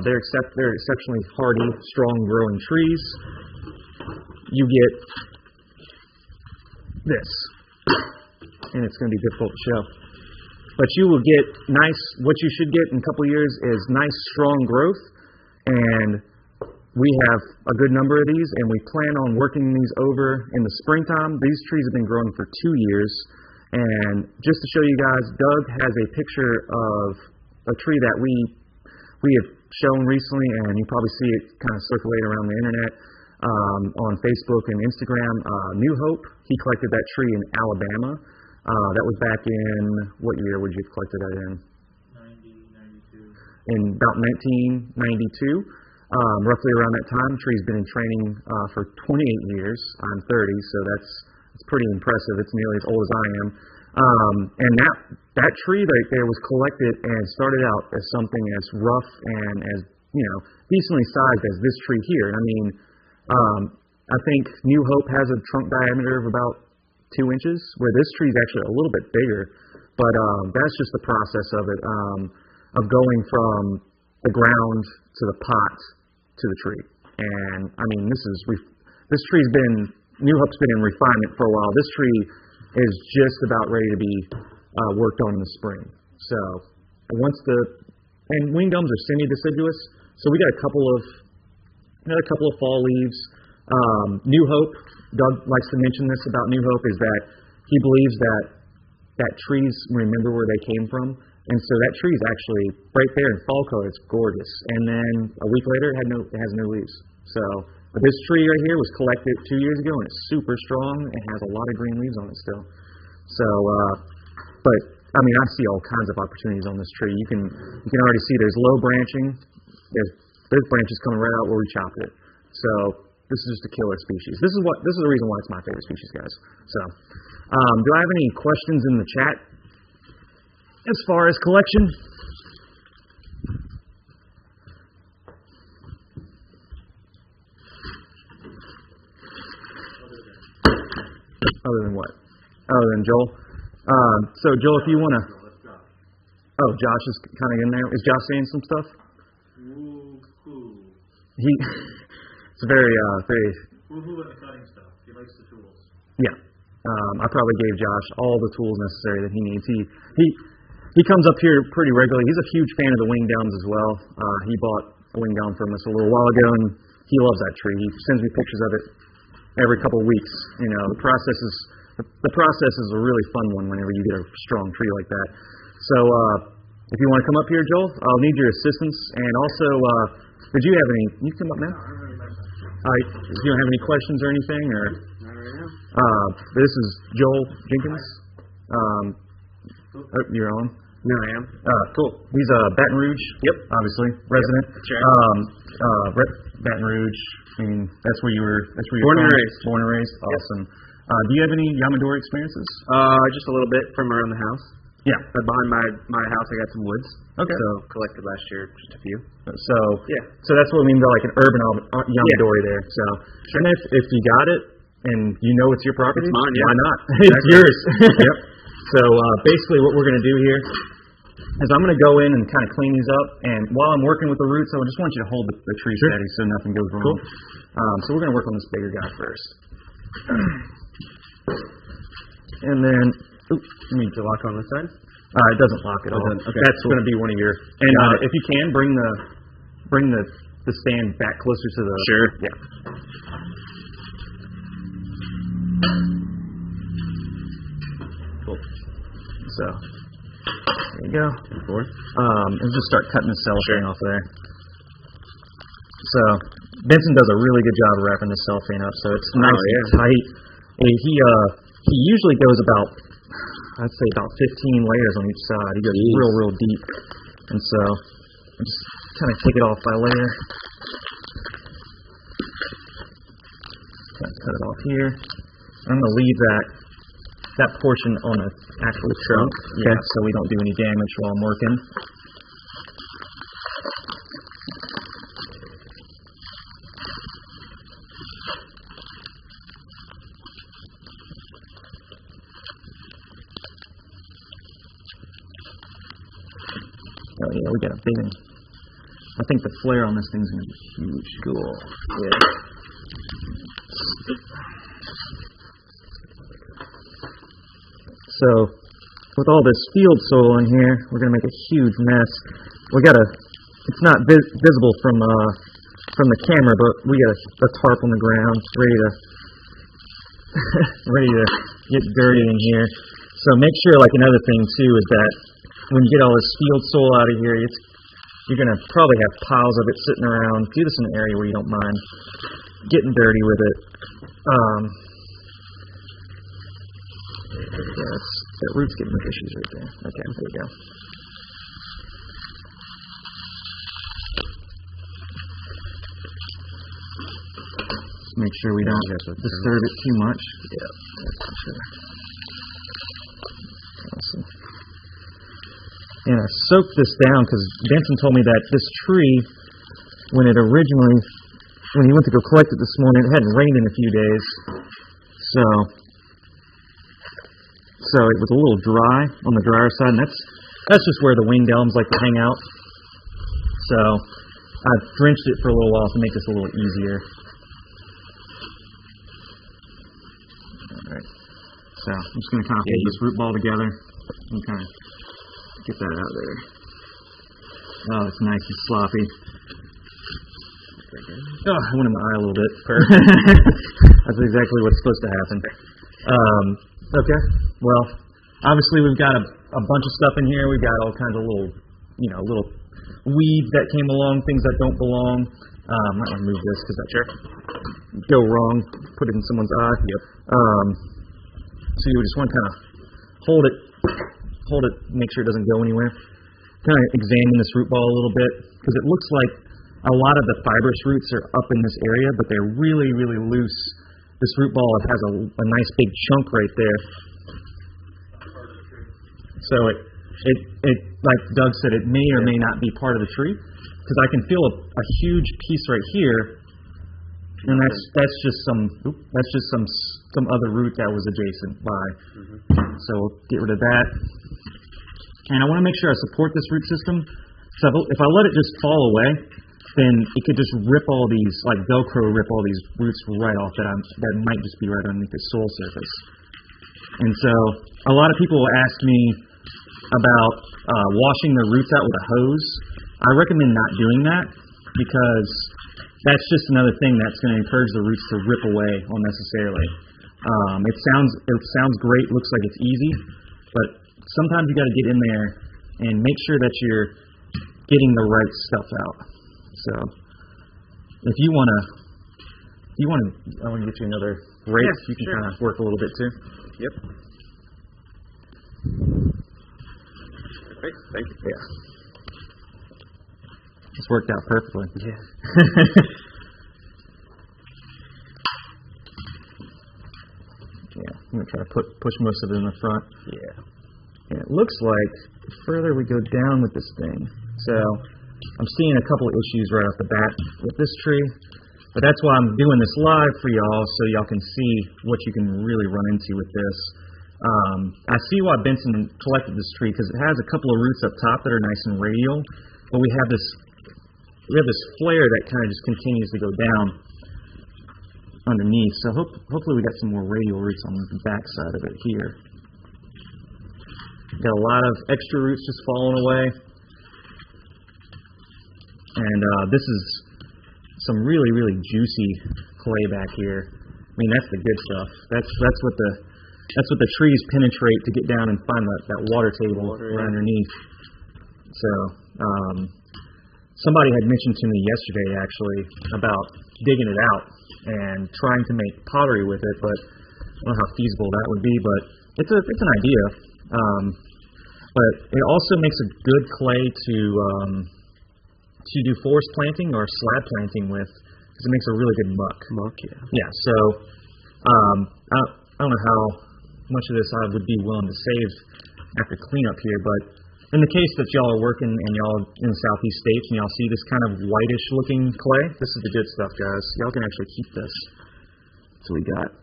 They're exceptionally hardy, strong-growing trees. You get this, and it's going to be difficult to show. But you will get what you should get in a couple of years is nice, strong growth, and we have a good number of these, and we plan on working these over in the springtime. These trees have been growing for 2 years, and just to show you guys, Doug has a picture of a tree that we have shown recently, and you probably see it kind of circulating around the internet on Facebook and Instagram. New Hope, he collected that tree in Alabama. That was back in, what year would you have collected that in? 92. In about 1992. Roughly around that time. Tree's been in training for 28 years. I'm 30, so that's pretty impressive. It's nearly as old as I am. And that tree right there was collected and started out as something as rough and as, decently sized as this tree here. I mean, I think New Hope has a trunk diameter of about 2 inches, where this tree is actually a little bit bigger. But that's just the process of it, of going from the ground to the pot to the tree. And I mean, this tree's been, New Hope's been in refinement for a while. This tree is just about ready to be worked on in the spring. So and winged elms are semi-deciduous, so we got another couple of fall leaves. New Hope, Doug likes to mention this about New Hope, is that he believes that trees remember where they came from. And so that tree is actually right there in fall color. It's gorgeous. And then a week later, it has no leaves. So, but this tree right here was collected 2 years ago, and it's super strong and has a lot of green leaves on it still. So, but I mean, I see all kinds of opportunities on this tree. You can already see there's low branching. There's branches coming right out where we chopped it. So this is just a killer species. This is the reason why it's my favorite species, guys. So, do I have any questions in the chat? As far as collection, other than what? Other than Joel. So Joel, if you want to, Josh is kind of in there. Is Josh saying some stuff? It's very. Woohoo at the cutting stuff. He likes the tools. Yeah. I probably gave Josh all the tools necessary that he needs. He comes up here pretty regularly. He's a huge fan of the winged elms as well. He bought a winged elm from us a little while ago, and he loves that tree. He sends me pictures of it every couple of weeks. The process is a really fun one whenever you get a strong tree like that. So if you want to come up here, Joel, I'll need your assistance. And also, did you have any? You come up now. Do you have any questions or anything? Or not right now. This is Joel Jenkins. You're on. No, I am. Cool. He's Baton Rouge. Yep. Obviously, resident. Yep, that's right. Baton Rouge. I mean, that's where you were. Born and raised. Born and raised. Awesome. Do you have any Yamadori experiences? Just a little bit from around the house. Yeah. Behind my house, I got some woods. Okay. So collected last year, just a few. So yeah. So that's what we mean by like an urban Yamadori there. So, sure. And if you got it and you know it's your property, it's mine. Yeah. Why not? It's yours. Yep. So basically, what we're going to do here is I'm going to go in and kind of clean these up. And while I'm working with the roots, I just want you to hold the tree steady so nothing goes wrong. Cool. So we're going to work on this bigger guy first. And then, you mean to lock on this side? It doesn't lock at all. Okay, that's cool. going to be one of your. And if you can, bring the stand back closer to the. Sure. Yeah. Cool. So there you go. And just start cutting the cellophane off there. So Benson does a really good job of wrapping this cellophane up, so it's nice and tight. He usually goes about, I'd say about 15 layers on each side. He goes real deep. And so I just kind of take it off by layer. Kind of cut it off here. I'm going to leave that portion on the actual trunk, so we don't do any damage while I'm working. Oh yeah, we got a big one. I think the flare on this thing's gonna be huge. Cool. Yeah. So, with all this field soil in here, we're gonna make a huge mess. It's not visible from the camera, but we got a tarp on the ground, ready to get dirty in here. So make sure, like another thing too, is that when you get all this field soil out of here, you're gonna probably have piles of it sitting around. Do this in an area where you don't mind getting dirty with it. Yeah, that root's getting the issues right there. Okay, there we go. Make sure we don't disturb it too much. Yeah, that's for sure. Awesome. And I soaked this down because Benson told me that this tree, when he went to go collect it this morning, it hadn't rained in a few days. So it was a little dry on the drier side, and that's just where the winged elms like to hang out. So I drenched it for a little while to make this a little easier. So I'm just going to kind of hold this root ball together and kind of get that out of there. Oh, it's nice and sloppy. Oh, I went in my eye a little bit. That's exactly what's supposed to happen. Okay. Well, obviously we've got a bunch of stuff in here. We've got all kinds of little weeds that came along, things that don't belong. I'm not going to move this because that go wrong. Put it in someone's eye. Yep. So you just want to kind of hold it, make sure it doesn't go anywhere. Kind of examine this root ball a little bit because it looks like a lot of the fibrous roots are up in this area, but they're really, really loose. This root ball has a nice big chunk right there. So it like Doug said, it may or may not be part of the tree because I can feel a huge piece right here. And that's just some other root that was adjacent by. So we'll get rid of that. And I want to make sure I support this root system. So if I let it just fall away, then it could just rip all these, like Velcro, rip all these roots right off that might just be right underneath the soil surface. And so a lot of people will ask me about washing the roots out with a hose. I recommend not doing that because that's just another thing that's going to encourage the roots to rip away unnecessarily. It sounds great, looks like it's easy, but sometimes you got to get in there and make sure that you're getting the right stuff out. So, if you want to, I want to get you another rake. Yeah, you can kind of work a little bit too. Yep. Great, thank you. Yeah. This worked out perfectly. Yeah. Yeah, I'm going to try to push most of it in the front. Yeah. And it looks like the further we go down with this thing, so I'm seeing a couple of issues right off the bat with this tree, but that's why I'm doing this live for y'all so y'all can see what you can really run into with this. I see why Benson collected this tree because it has a couple of roots up top that are nice and radial, but we have this flare that kind of just continues to go down underneath. So hopefully we got some more radial roots on the back side of it here. Got a lot of extra roots just falling away. And this is some really, really juicy clay back here. I mean, that's the good stuff. That's what the trees penetrate to get down and find that water table right underneath. So somebody had mentioned to me yesterday actually about digging it out and trying to make pottery with it, but I don't know how feasible that would be. But it's an idea. But it also makes a good clay to do forest planting or slab planting with, because it makes a really good muck. Muck, yeah. Yeah, so I don't know how much of this I would be willing to save after cleanup here, but in the case that y'all are working and y'all in the southeast states and y'all see this kind of whitish looking clay, this is the good stuff, guys. Y'all can actually keep this. So we got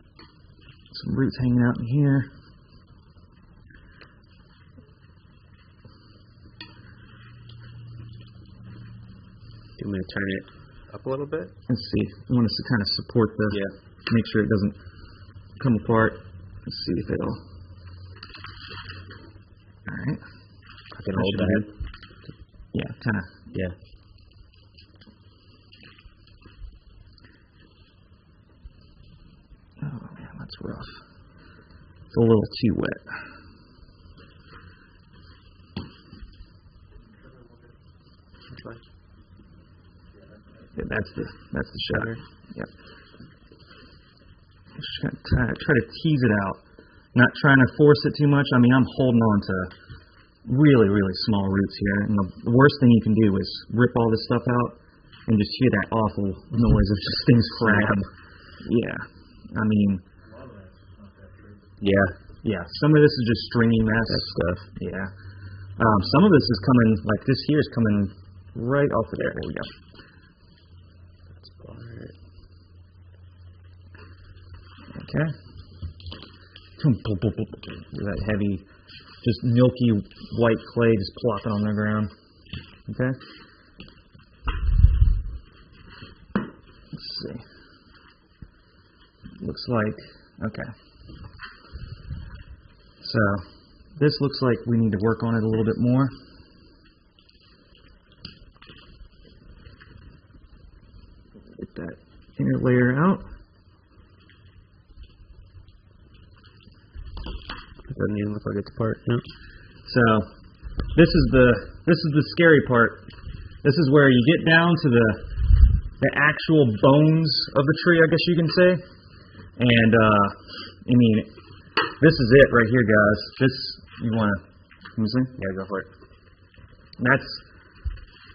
some roots hanging out in here. I'm going to turn it up a little bit. Let's see. I want us to kind of support the, make sure it doesn't come apart. Let's see if it'll. All right. I can hold that. Yeah, kind of. Yeah. Oh man, that's rough. It's a little too wet. Yeah, that's the shot. Yep. Just gonna try to tease it out. Not trying to force it too much. I mean, I'm holding on to really, really small roots here. And the worst thing you can do is rip all this stuff out and just hear that awful noise of just things cracking. Yeah. I mean, yeah. Some of this is just stringy mess. That stuff. Yeah. Some of this is coming, like this here is coming right off of there. There we go. Okay. That heavy, just milky white clay just plopping on the ground. Okay. Let's see. Looks like, okay. So, this looks like we need to work on it a little bit more. Get that inner layer out. Doesn't even look like it's apart. No. So, this is the scary part. This is where you get down to the actual bones of the tree, I guess you can say. And I mean, this is it right here, guys. This you want to? Let me see. Yeah, go for it.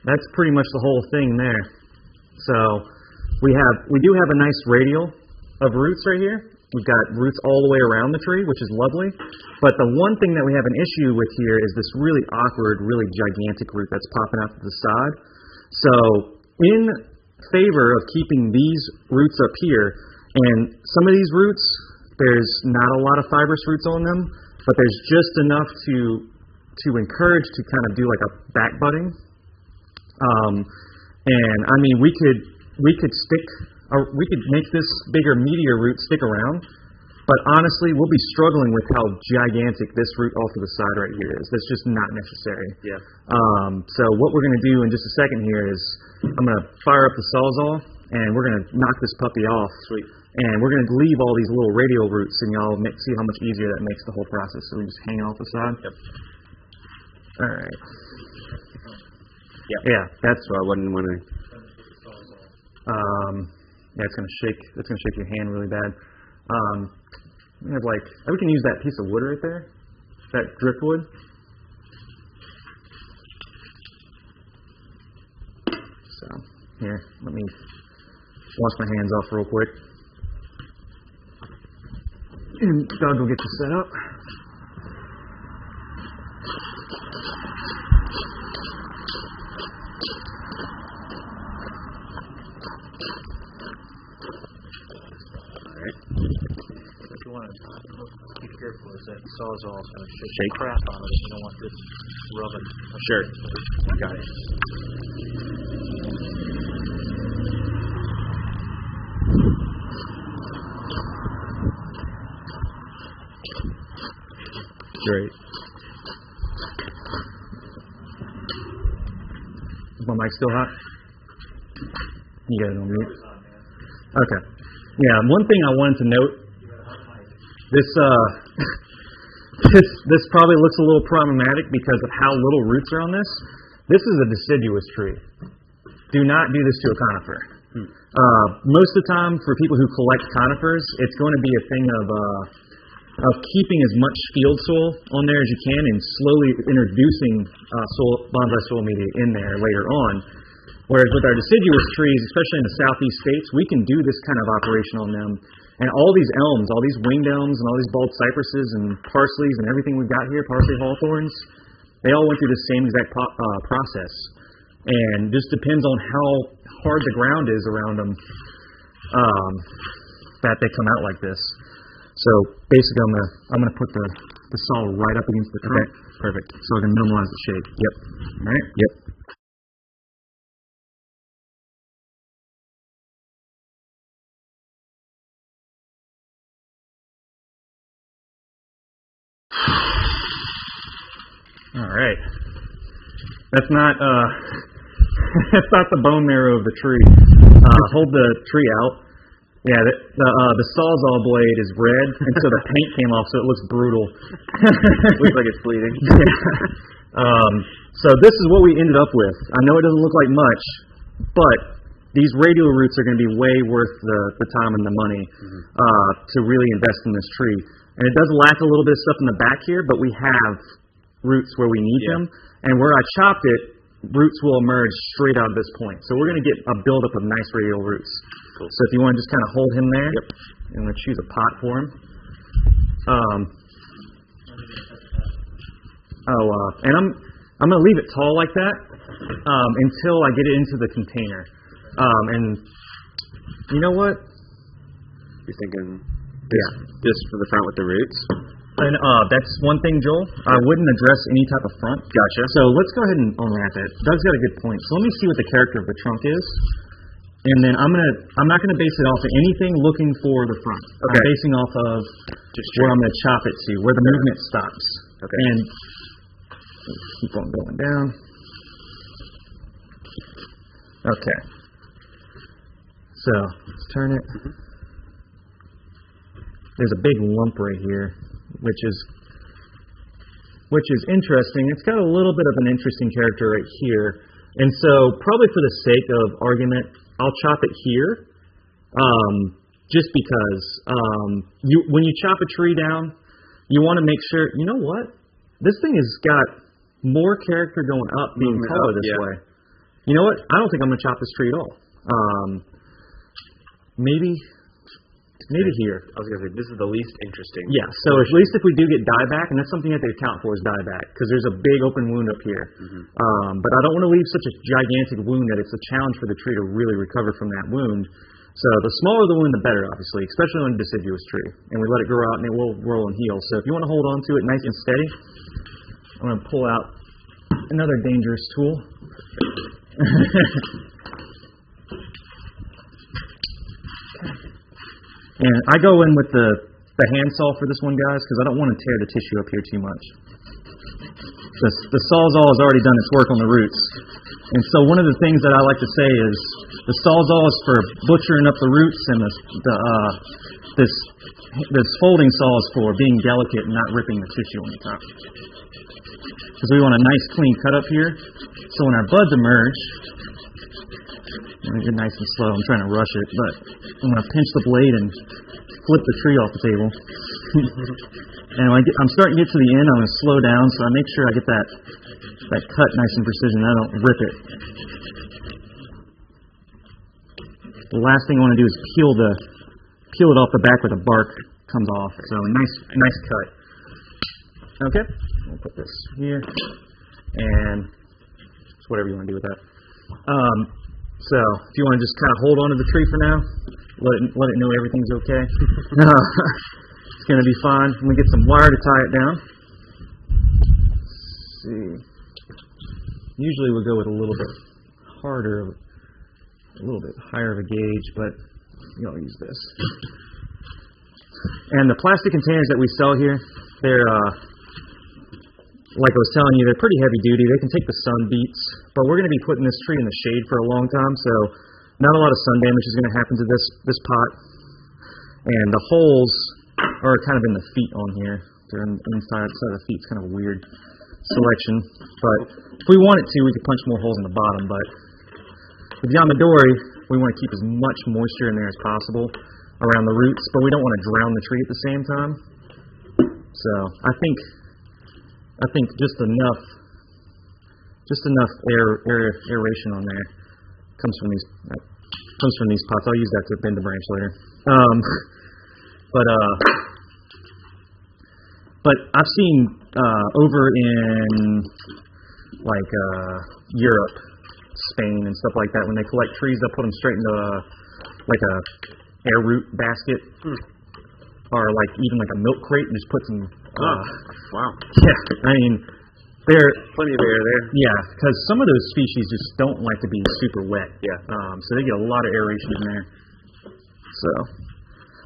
That's pretty much the whole thing there. So we do have a nice radial of roots right here. We've got roots all the way around the tree, which is lovely. But the one thing that we have an issue with here is this really awkward, really gigantic root that's popping out to the side. So in favor of keeping these roots up here, and some of these roots, there's not a lot of fibrous roots on them, but there's just enough to encourage to kind of do like a back budding. And I mean, we could make this bigger, meatier root stick around, but honestly, we'll be struggling with how gigantic this root off to the side right here is. That's just not necessary. Yeah. So what we're going to do in just a second here is I'm going to fire up the Sawzall, and we're going to knock this puppy off. Sweet. And we're going to leave all these little radial roots, and y'all see how much easier that makes the whole process. So we just hang it off the side. Yep. All right. Yeah. That's so I wouldn't want to. Yeah, it's gonna shake your hand really bad. We have we can use that piece of wood right there, that driftwood. So here, let me wash my hands off real quick, and Doug will get you set up. That Sawzall is going to shake crap on it. You don't want this rubbing. Sure. Got it. Great. Is my mic still hot? You got it on mute? Okay. Yeah, one thing I wanted to note, this probably looks a little problematic because of how little roots are on this. This is a deciduous tree. Do not do this to a conifer. Most of the time, for people who collect conifers, it's going to be a thing of keeping as much field soil on there as you can and slowly introducing bonsai soil media in there later on. Whereas with our deciduous trees, especially in the southeast states, we can do this kind of operation on them. And all these elms, all these winged elms, and all these bald cypresses and parsleys and everything we've got here, Parsley Hawthorns, they all went through the same exact process. And just depends on how hard the ground is around them that they come out like this. So basically, I'm gonna put the saw right up against the trunk. Okay, perfect. So I can minimize the shake. Yep. All right. Yep. All right. That's not that's not the bone marrow of the tree. Hold the tree out. Yeah, the Sawzall blade is red, and so the paint came off, so it looks brutal. Looks like it's bleeding. So this is what we ended up with. I know it doesn't look like much, but these radial roots are going to be way worth the time and the money to really invest in this tree. And it does lack a little bit of stuff in the back here, but we have roots where we need them. And where I chopped it, roots will emerge straight out of this point. So we're going to get a buildup of nice radial roots. Cool. So if you want to just kind of hold him there, I'm going to choose a pot for him. And I'm going to leave it tall like that until I get it into the container. And you know what? You're thinking this for the front with the roots? And that's one thing, Joel. I wouldn't address any type of front. Gotcha. So let's go ahead and unwrap it. Doug's got a good point. So let me see what the character of the trunk is. And then I'm not gonna base it off of anything looking for the front. Okay. I'm basing off of just where I'm gonna chop it to, where the movement stops. Okay. And keep on going down. Okay. So let's turn it. There's a big lump right here, which is interesting. It's got a little bit of an interesting character right here. And so probably for the sake of argument, I'll chop it here, just because when you chop a tree down, you want to make sure, you know what? This thing has got more character going up being taller this way. You know what? I don't think I'm going to chop this tree at all. Maybe here. I was going to say, this is the least interesting. Yeah, so at least if we do get dieback, and that's something you have to account for is dieback, because there's a big open wound up here. But I don't want to leave such a gigantic wound that it's a challenge for the tree to really recover from that wound. So the smaller the wound, the better, obviously, especially on a deciduous tree. And we let it grow out, and it will roll and heal. So if you want to hold on to it nice and steady, I'm going to pull out another dangerous tool. And I go in with the handsaw for this one, guys, because I don't want to tear the tissue up here too much. The Sawzall has already done its work on the roots. And so one of the things that I like to say is the Sawzall is for butchering up the roots, and this folding saw is for being delicate and not ripping the tissue on the top. Because we want a nice clean cut up here. So when our buds emerge, let me get nice and slow. I'm trying to rush it, but I'm going to pinch the blade and flip the tree off the table. And when I'm starting to get to the end, I'm going to slow down so I make sure I get that cut nice and precision and I don't rip it. The last thing I want to do is peel it off the back where the bark comes off. So nice cut. Okay, we'll put this here, and it's whatever you want to do with that. So if you want to just kind of hold on to the tree for now, let it know everything's okay. It's going to be fine. I'm going to get some wire to tie it down. Let's see. Usually we'll go with a little bit harder, a little bit higher of a gauge, but I'll use this. And the plastic containers that we sell here, they're like I was telling you, they're pretty heavy duty. They can take the sun beats, but we're going to be putting this tree in the shade for a long time, so not a lot of sun damage is going to happen to this pot. And the holes are kind of in the feet on here. They're inside the feet. It's kind of a weird selection, but if we wanted to, we could punch more holes in the bottom. But with Yamadori, we want to keep as much moisture in there as possible around the roots, but we don't want to drown the tree at the same time. So I think just enough aeration on there comes from these pots. I'll use that to bend the branch later. But I've seen over in like Europe, Spain, and stuff like that, when they collect trees, they'll put them straight into like a air root basket, or like even like a milk crate, and just put some. Wow. Yeah, I mean, there plenty of air there. Yeah, because some of those species just don't like to be super wet. Yeah. So they get a lot of aeration in there.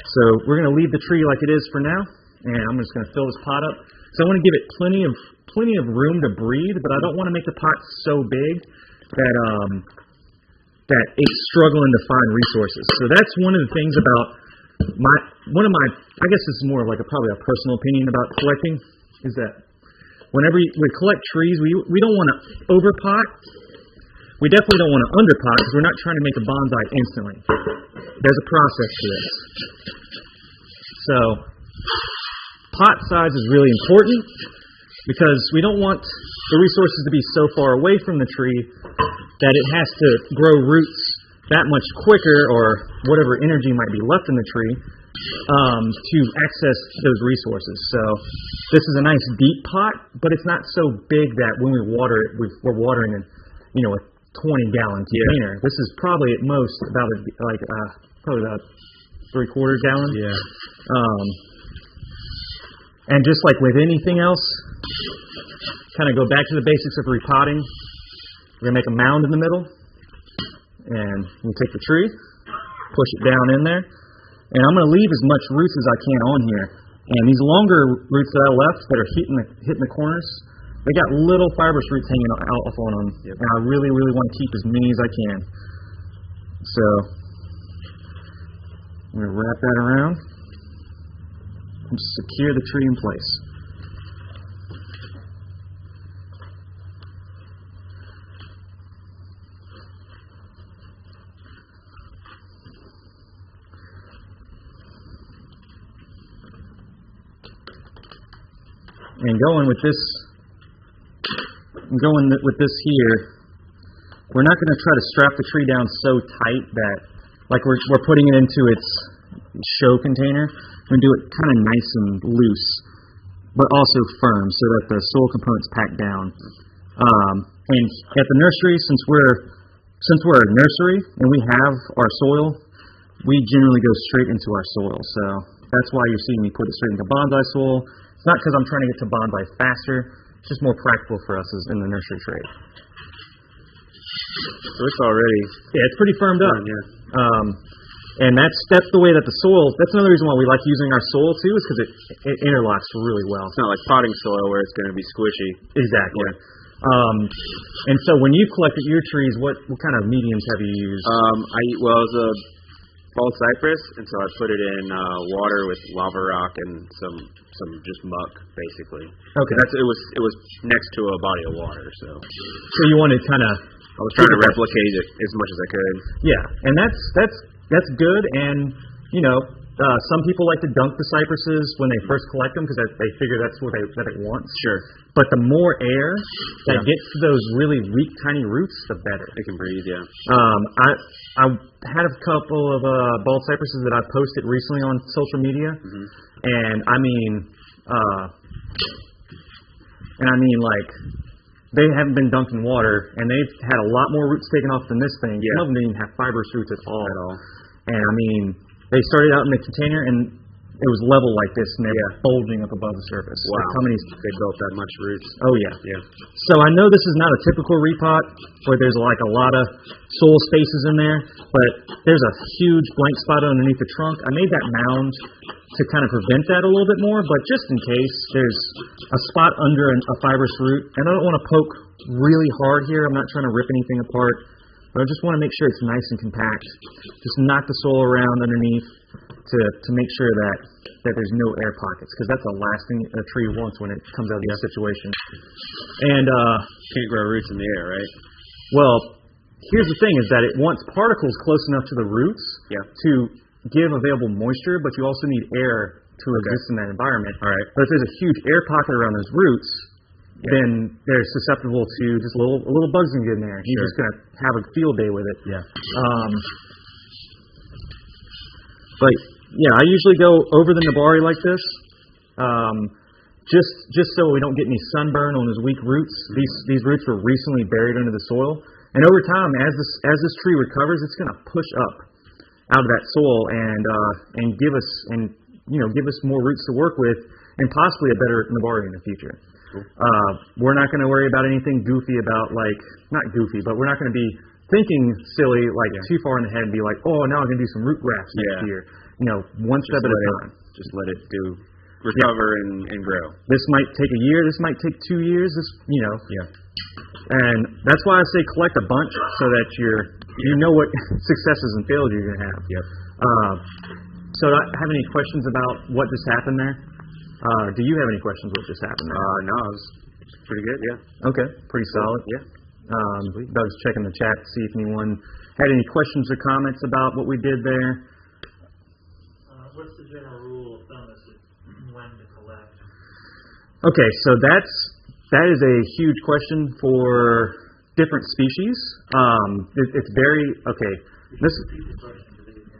So we're going to leave the tree like it is for now, and I'm just going to fill this pot up. So I want to give it plenty of room to breathe, but I don't want to make the pot so big that it's struggling to find resources. So that's one of the things about I guess this is more of like probably a personal opinion about collecting, is that whenever we collect trees, we don't want to overpot. We definitely don't want to underpot because we're not trying to make a bonsai instantly. There's a process to this. So pot size is really important because we don't want the resources to be so far away from the tree that it has to grow roots that much quicker, or whatever energy might be left in the tree, to access those resources. So this is a nice deep pot, but it's not so big that when we water it, we're watering a 20-gallon container. This is probably at most about probably about 3/4 gallon. Yeah. And just like with anything else, kind of go back to the basics of repotting. We're going to make a mound in the middle, and we take the tree, push it down in there, and I'm going to leave as much roots as I can on here. And these longer roots that I left that are hitting the corners, they got little fibrous roots hanging off on them, and I really, really want to keep as many as I can. So I'm going to wrap that around and secure the tree in place. And going with this here, we're not going to try to strap the tree down so tight that, like we're putting it into its show container. We're going to do it kind of nice and loose, but also firm so that the soil components pack down. And at the nursery, since we're a nursery and we have our soil, we generally go straight into our soil. So that's why you're seeing me put it straight into bonsai soil. It's not because I'm trying to get to bonsai faster. It's just more practical for us as in the nursery trade. So it's already... Yeah, it's pretty firmed up. Yeah. And that's the way that the soil... That's another reason why we like using our soil, too, is because it interlocks really well. It's not like potting soil where it's going to be squishy. Exactly. Yeah. And so when you've collected your trees, what kind of mediums have you used? It was a fall cypress, and so I put it in water with lava rock and some just muck, basically. Okay. It was next to a body of water, so you wanted kind of... I was trying to replicate it as much as I could. Yeah, and that's good. And some people like to dunk the cypresses when they first collect them because they figure that's what it wants. Sure. But the more air that gets to those really weak, tiny roots, the better. It can breathe, yeah. I had a couple of bald cypresses that I posted recently on social media, and I mean like, they haven't been dunked in water, and they've had a lot more roots taken off than this thing. Yeah. Some of them didn't even have fibrous roots at all. And I mean, they started out in the container, and it was level like this, and they were bulging up above the surface. Wow. Like how many? They built that much roots. Oh, yeah. Yeah. So I know this is not a typical repot where there's like a lot of soil spaces in there, but there's a huge blank spot underneath the trunk. I made that mound to kind of prevent that a little bit more, but just in case there's a spot under a fibrous root, and I don't want to poke really hard here. I'm not trying to rip anything apart, but I just want to make sure it's nice and compact. Just knock the soil around underneath to make sure that there's no air pockets, because that's the last thing a tree wants when it comes out of this situation. And can't grow roots in the air, right? Well, here's the thing: is that it wants particles close enough to the roots to give available moisture, but you also need air to exist in that environment. All right. But if there's a huge air pocket around those roots, then they're susceptible to just a little bugs can get in there. You're just going to have a field day with it. Yeah. But yeah, I usually go over the nabari like this, just so we don't get any sunburn on those weak roots. These roots were recently buried under the soil, and over time, as this tree recovers, it's going to push up out of that soil and give us more roots to work with, and possibly a better nabari in the future. Cool. We're not going to worry about anything goofy about, like, not goofy, but we're not going to be thinking silly, like too far in the head and be like, oh, now I'm going to do some root grafts next year. One step at a time. Just let it do recover and grow. This might take a year. This might take 2 years. And that's why I say collect a bunch so that you know what successes and failures you're going to have. Yep. So, have any questions about what just happened there? Do you have any questions what just happened there? No, it's pretty good. Yeah. Okay, pretty solid. Yeah. I was checking the chat to see if anyone had any questions or comments about what we did there. What's the general rule of thumb as to when to collect? Okay, so that is a huge question for different species. It's very okay.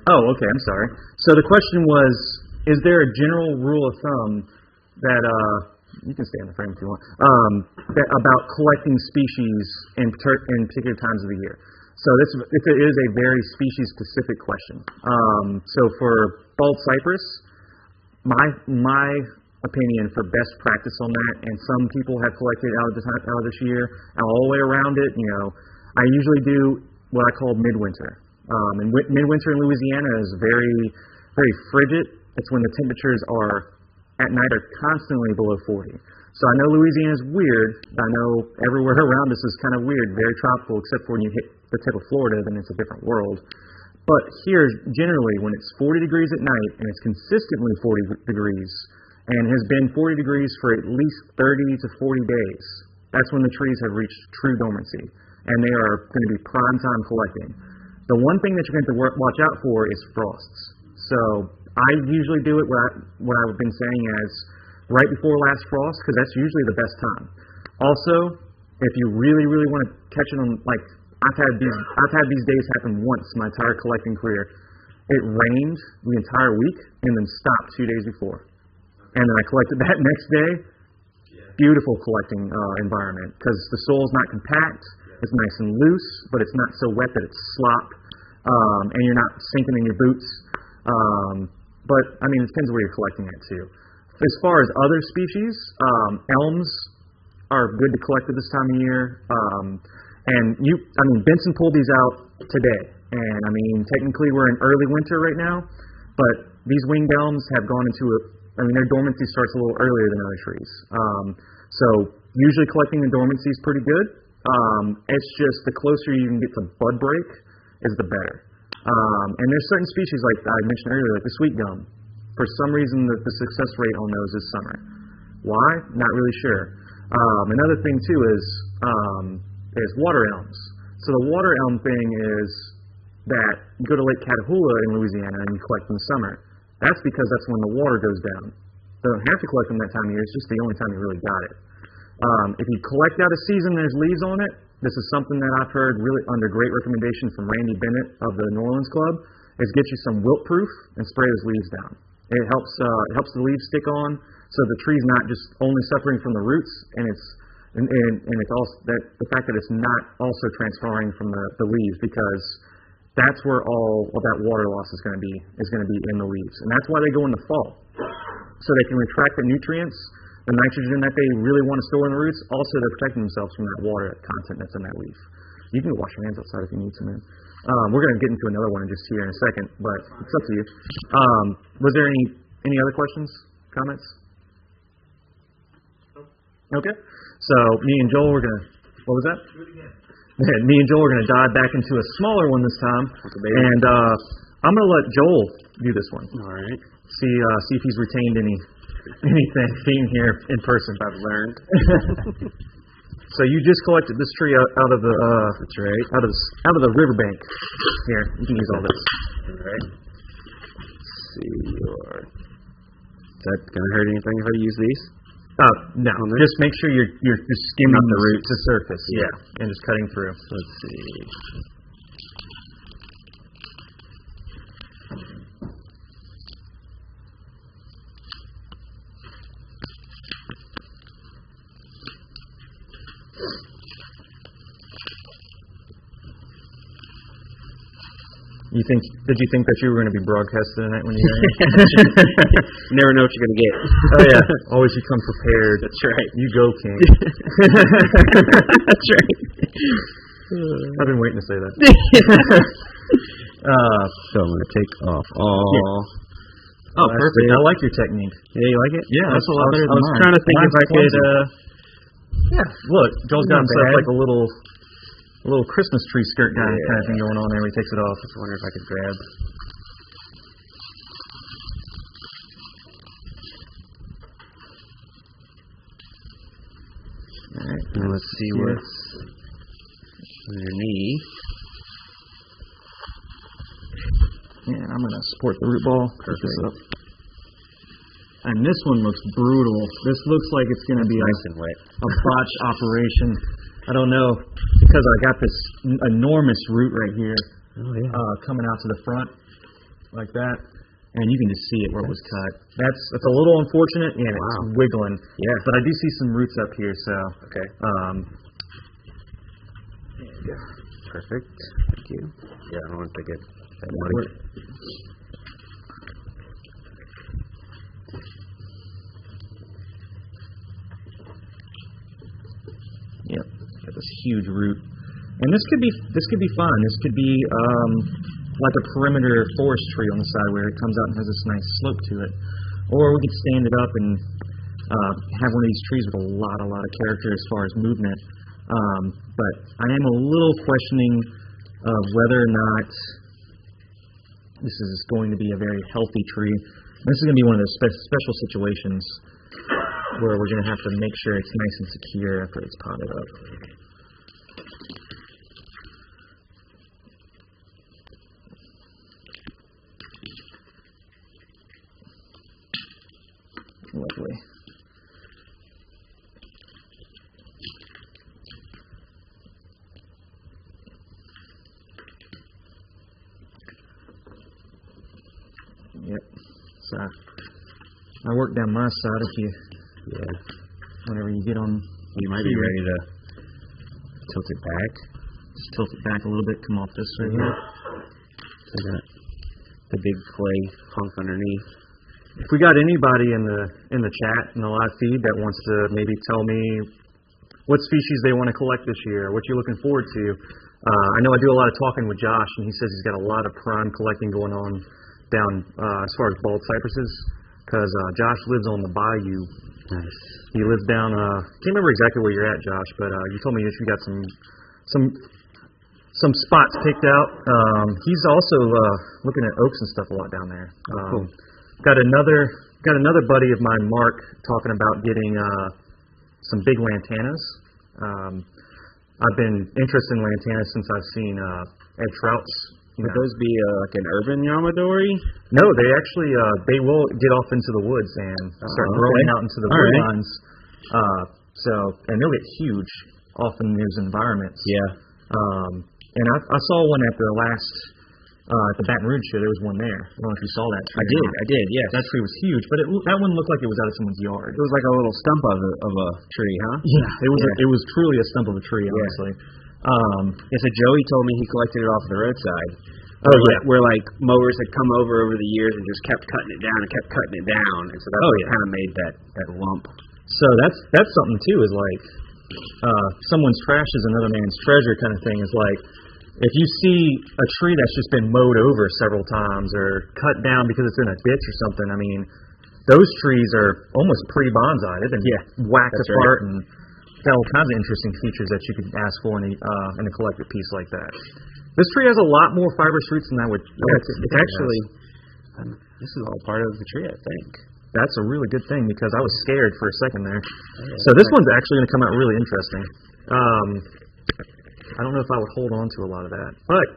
Okay. I'm sorry. So the question was: is there a general rule of thumb that you can stay in the frame if you want about collecting species in particular times of the year? So it is a very species-specific question. So for bald cypress, my opinion for best practice on that, and some people have collected out of this year, and all the way around it. I usually do what I call midwinter. And midwinter in Louisiana is very, very frigid. It's when the temperatures at night are constantly below 40. So I know Louisiana is weird. I know everywhere around us is kind of weird, very tropical, except for when you hit the tip of Florida, then it's a different world. But here, generally, when it's 40 degrees at night, and it's consistently 40 degrees, and has been 40 degrees for at least 30 to 40 days, that's when the trees have reached true dormancy, and they are going to be prime time collecting. The one thing that you're going to have to watch out for is frosts. So I usually do it what I've been saying as right before last frost, because that's usually the best time. Also, if you really, really want to catch it on, like I've had these days happen once in my entire collecting career. It rained the entire week and then stopped 2 days before, and then I collected that next day. Beautiful collecting environment because the soil's not compact. It's nice and loose, but it's not so wet that it's slop, and you're not sinking in your boots. But I mean, it depends where you're collecting at too. As far as other species, elms are good to collect at this time of year. Benson pulled these out today, and I mean, technically we're in early winter right now, but these winged elms have gone into their dormancy starts a little earlier than other trees. So usually collecting the dormancy is pretty good. It's just the closer you can get to bud break is the better. And there's certain species, like I mentioned earlier, like the sweet gum. For some reason, the success rate on those is summer. Why? Not really sure. Another thing too is water elms. So the water elm thing is that you go to Lake Catahoula in Louisiana and you collect in the summer. That's because that's when the water goes down. You don't have to collect them that time of year. It's just the only time you really got it. If you collect out a season and there's leaves on it, this is something that I've heard really under great recommendation from Randy Bennett of the New Orleans Club, is get you some wilt proof and spray those leaves down. It helps the leaves stick on, so the tree's not just only suffering from the roots, and it's also the fact that it's not also transferring from the leaves, because that's where all of that water loss is going to be in the leaves, and that's why they go in the fall, so they can retract the nutrients, the nitrogen that they really want to store in the roots. Also, they're protecting themselves from that water content that's in that leaf. You can go wash your hands outside if you need to, man. We're going to get into another one just here in a second, but it's up to you. Was there any other questions, comments? Okay. So me and Joel are going to, what was that? Do it again. Me and Joel are going to dive back into a smaller one this time, and I'm going to let Joel do this one. All right. See if he's retained anything being here in person. I've learned. So you just collected this tree out of the that's right, out of the riverbank. Here, you can use all this. All right. Let's see is that gonna hurt anything if I use these? No. Just make sure you're skimming the roots, the surface. Yeah, and just cutting through. Let's see. Did you think that you were going to be broadcasted tonight when you got here? You never know what you're going to get. Oh yeah, always you come prepared. That's right. You go, King. That's right. I've been waiting to say that. So I'm going to take off all Oh, perfect. I like your technique. Yeah, you like it? Yeah, that's a lot better than mine. I was trying to think if I could. Yeah, look, Joel's got himself bad. like a little Christmas tree skirt kind of thing going on there where he takes it off. I was wondering if I could grab. All right, now let's see what's underneath. Yeah, I'm going to support the root ball. Pick this up. And this one looks brutal. This looks like it's going to be nice and wet. A botch operation. I don't know, because I got this enormous root right here coming out to the front like that. And you can just see it where it was cut. That's a little unfortunate, and it's wiggling. Yeah. But I do see some roots up here, so. Okay. There you go. Perfect. Thank you. Yeah, I don't want to get that muddy. Yep. Got this huge root. And this could be fun. This could be like a perimeter forest tree on the side where it comes out and has this nice slope to it. Or we could stand it up and have one of these trees with a lot of character as far as movement. But I am a little questioning of whether or not this is going to be a very healthy tree. This is going to be one of those special situations where we're going to have to make sure it's nice and secure after it's potted up. Lovely. Yep. So I work down my side if you, whenever you get on. You might be ready to tilt it back. Just tilt it back a little bit, come off this right here. So that the big clay hunk underneath. If we got anybody in the chat, in the live feed, that wants to maybe tell me what species they want to collect this year, what you're looking forward to. I know I do a lot of talking with Josh, and he says he's got a lot of prime collecting going on down as far as bald cypresses, because Josh lives on the bayou. Nice. He lives down, can't remember exactly where you're at, Josh, but you told me you got some spots picked out. He's also looking at oaks and stuff a lot down there. Cool. Got another buddy of mine, Mark, talking about getting some big lantanas. I've been interested in lantanas since I've seen Ed Trout's. Would those be like an urban Yamadori? No, they actually they will get off into the woods and start growing out into the woodlines. And they'll get huge off in those environments. Yeah. And I saw one at the last at the Baton Rouge show. There was one there. I don't know if you saw that tree. I did. Yes. That tree was huge, but that one looked like it was out of someone's yard. It was like a little stump of a tree, huh? Yeah. It was truly a stump of a tree, honestly. So Joey told me he collected it off the roadside. Oh yeah, where like mowers had come over the years and just kept cutting it down, and so that kind of made that lump. So that's something too. Is like someone's trash is another man's treasure kind of thing. Is like if you see a tree that's just been mowed over several times or cut down because it's in a ditch or something. I mean, those trees are almost pre-bonsai. They've been whacked apart and got all kinds of interesting features that you could ask for in a collector piece like that. This tree has a lot more fibrous roots than I would. It's actually, this is all part of the tree, I think. That's a really good thing because I was scared for a second there. So this one's actually going to come out really interesting. I don't know if I would hold on to a lot of that, but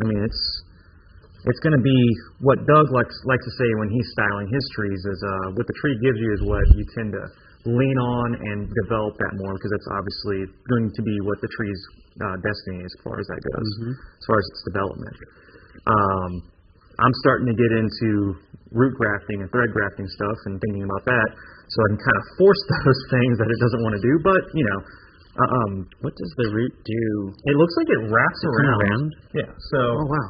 I mean it's going to be what Doug likes to say when he's styling his trees is what the tree gives you is what you tend to lean on and develop that more because it's obviously going to be what the tree's destiny as far as that goes, as far as its development. I'm starting to get into root grafting and thread grafting stuff and thinking about that so I can kind of force those things that it doesn't want to do, but you know. What does the root do? It looks like it wraps around. Yeah, so. Oh, wow.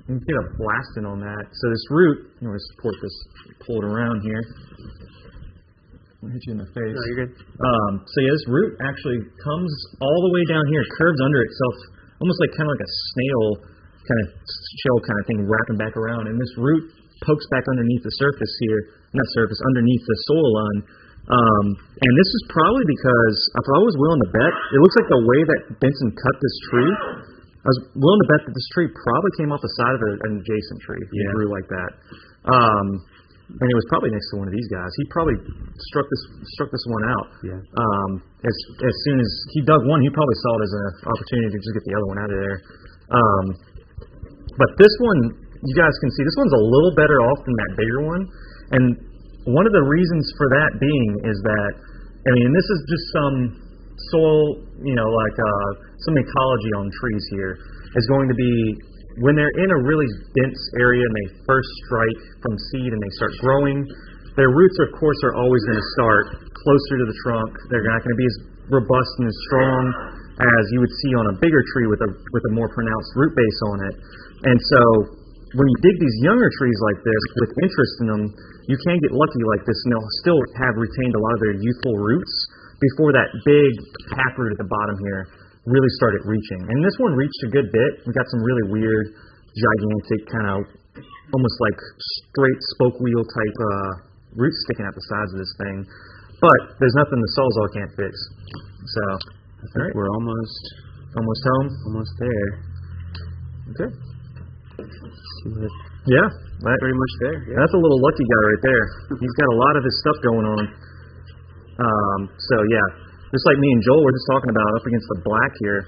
You can get a blasting on that. So this root, I'm going to support this, pull it around here. I'll hit you in the face. No, you're good. So yeah, this root actually comes all the way down here, curves under itself, almost like kind of like a snail kind of shell kind of thing, wrapping back around. And this root pokes back underneath the surface here, underneath the soil line. And this is probably because, if I was willing to bet, it looks like the way that Benson cut this tree, I was willing to bet that this tree probably came off the side of an adjacent tree. It grew like that. And it was probably next to one of these guys. He probably struck this one out. Yeah. As soon as he dug one, he probably saw it as an opportunity to just get the other one out of there. But this one, you guys can see, this one's a little better off than that bigger one. And one of the reasons for that being is that, I mean, this is just some soil, some ecology on trees here, is going to be, when they're in a really dense area and they first strike from seed and they start growing, their roots, of course, are always going to start closer to the trunk. They're not going to be as robust and as strong as you would see on a bigger tree with a more pronounced root base on it. And so when you dig these younger trees like this with interest in them, you can get lucky like this, and they'll still have retained a lot of their youthful roots before that big taproot at the bottom here really started reaching. And this one reached a good bit. We got some really weird, gigantic, kind of almost like straight spoke wheel type roots sticking out the sides of this thing. But there's nothing the Sawzall can't fix. So, I think we're almost home. Almost there. Okay. Yeah, pretty much there. Yeah. That's a little lucky guy right there. He's got a lot of his stuff going on. So yeah, just like me and Joel were just talking about up against the black here.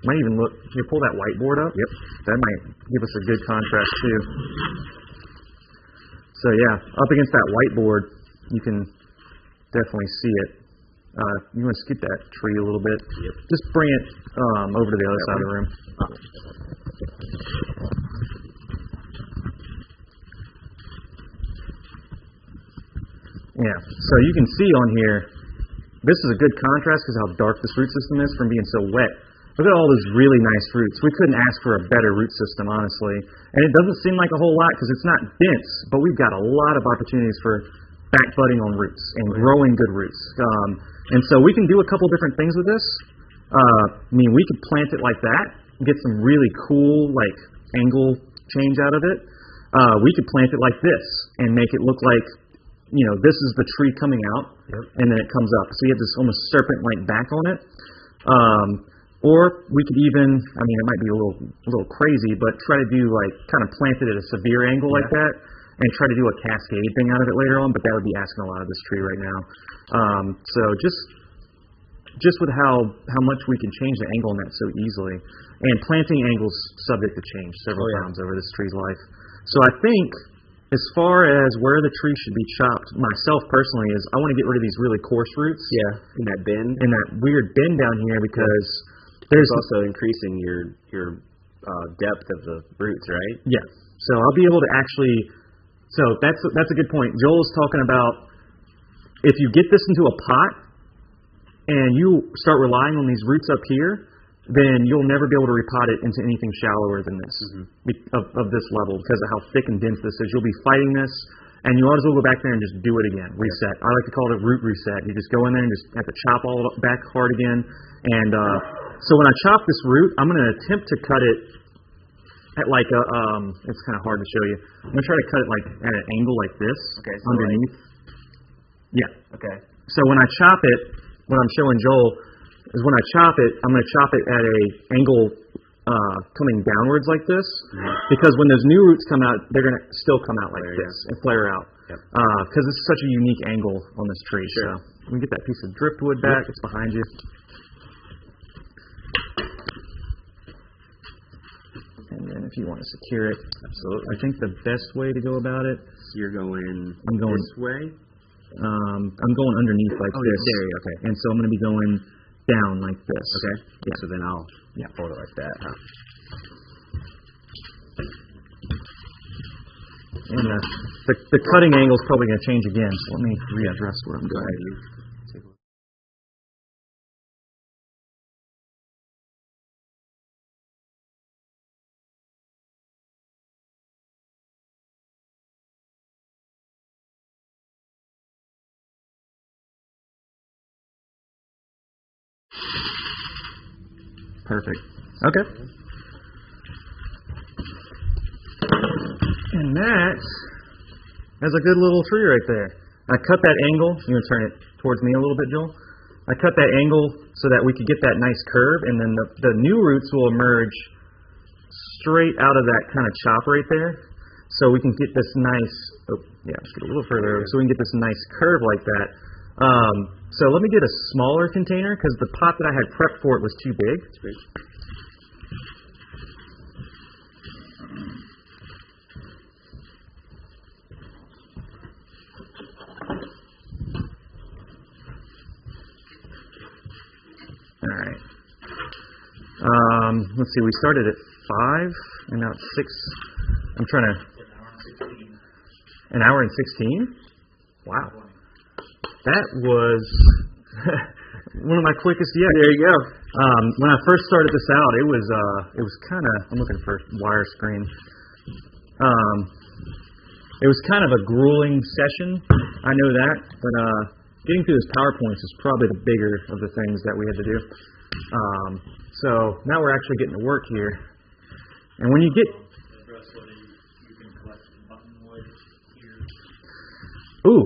Might even look. Can you pull that whiteboard up? Yep. That might give us a good contrast too. So yeah, up against that whiteboard, you can definitely see it. You want to scoot that tree a little bit? Yep. Just bring it over to the other side of the room. Yeah, so you can see on here, this is a good contrast because how dark this root system is from being so wet. Look at all those really nice roots. We couldn't ask for a better root system, honestly. And it doesn't seem like a whole lot because it's not dense, but we've got a lot of opportunities for back budding on roots and growing good roots. And so we can do a couple different things with this. We could plant it like that and get some really cool angle change out of it. We could plant it like this and make it look like, this is the tree coming out, and then it comes up. So you have this almost serpent-like back on it. Or we could even, it might be a little crazy, but try to do kind of plant it at a severe angle like that, and try to do a cascade thing out of it later on. But that would be asking a lot of this tree right now. So just with how much we can change the angle on that so easily, and planting angles subject to change several times over this tree's life. So I think, as far as where the tree should be chopped, myself personally, is I want to get rid of these really coarse roots. Yeah, in that bend. In that weird bend down here, because there's also increasing your depth of the roots, right? Yeah. So I'll be able to actually. So that's a good point. Joel's talking about if you get this into a pot and you start relying on these roots up here, then you'll never be able to repot it into anything shallower than this, of this level, because of how thick and dense this is. You'll be fighting this, and you might as well go back there and just do it again, reset. I like to call it a root reset. You just go in there and just have to chop all back hard again. And so when I chop this root, I'm going to attempt to cut it at it's kind of hard to show you. I'm going to try to cut it at an angle like this, so underneath. Okay. So when I chop it, what I'm showing Joel is when I chop it, I'm going to chop it at a angle coming downwards like this, because when those new roots come out, they're going to still come out like this and flare out, because it's such a unique angle on this tree. Sure. So let me get that piece of driftwood back. It's behind you. And then if you want to secure it, absolutely. I think the best way to go about it. So you're going. I'm going this way. I'm going underneath like this. There. Okay. And so I'm going to be going down like this. Okay. Yeah. So then I'll fold it like that. And the cutting angle is probably going to change again. So let me readjust where I'm going. Perfect. Okay. And that That's a good little tree right there. I cut that angle. You want to turn it towards me a little bit, Joel? I cut that angle so that we could get that nice curve, and then the new roots will emerge straight out of that kind of chop right there. So we can get this nice, just get a little further, so we can get this nice curve like that. So let me get a smaller container because the pot that I had prepped for it was too big. All right. Let's see. We started at 5, and now it's 6. I'm trying to. An hour and 16. Wow. That was one of my quickest yet. There you go. When I first started this out, it was kind of. I'm looking for wire screen. It was kind of a grueling session. I know that, but getting through those PowerPoints is probably the bigger of the things that we had to do. So now we're actually getting to work here. And when you get... Ooh,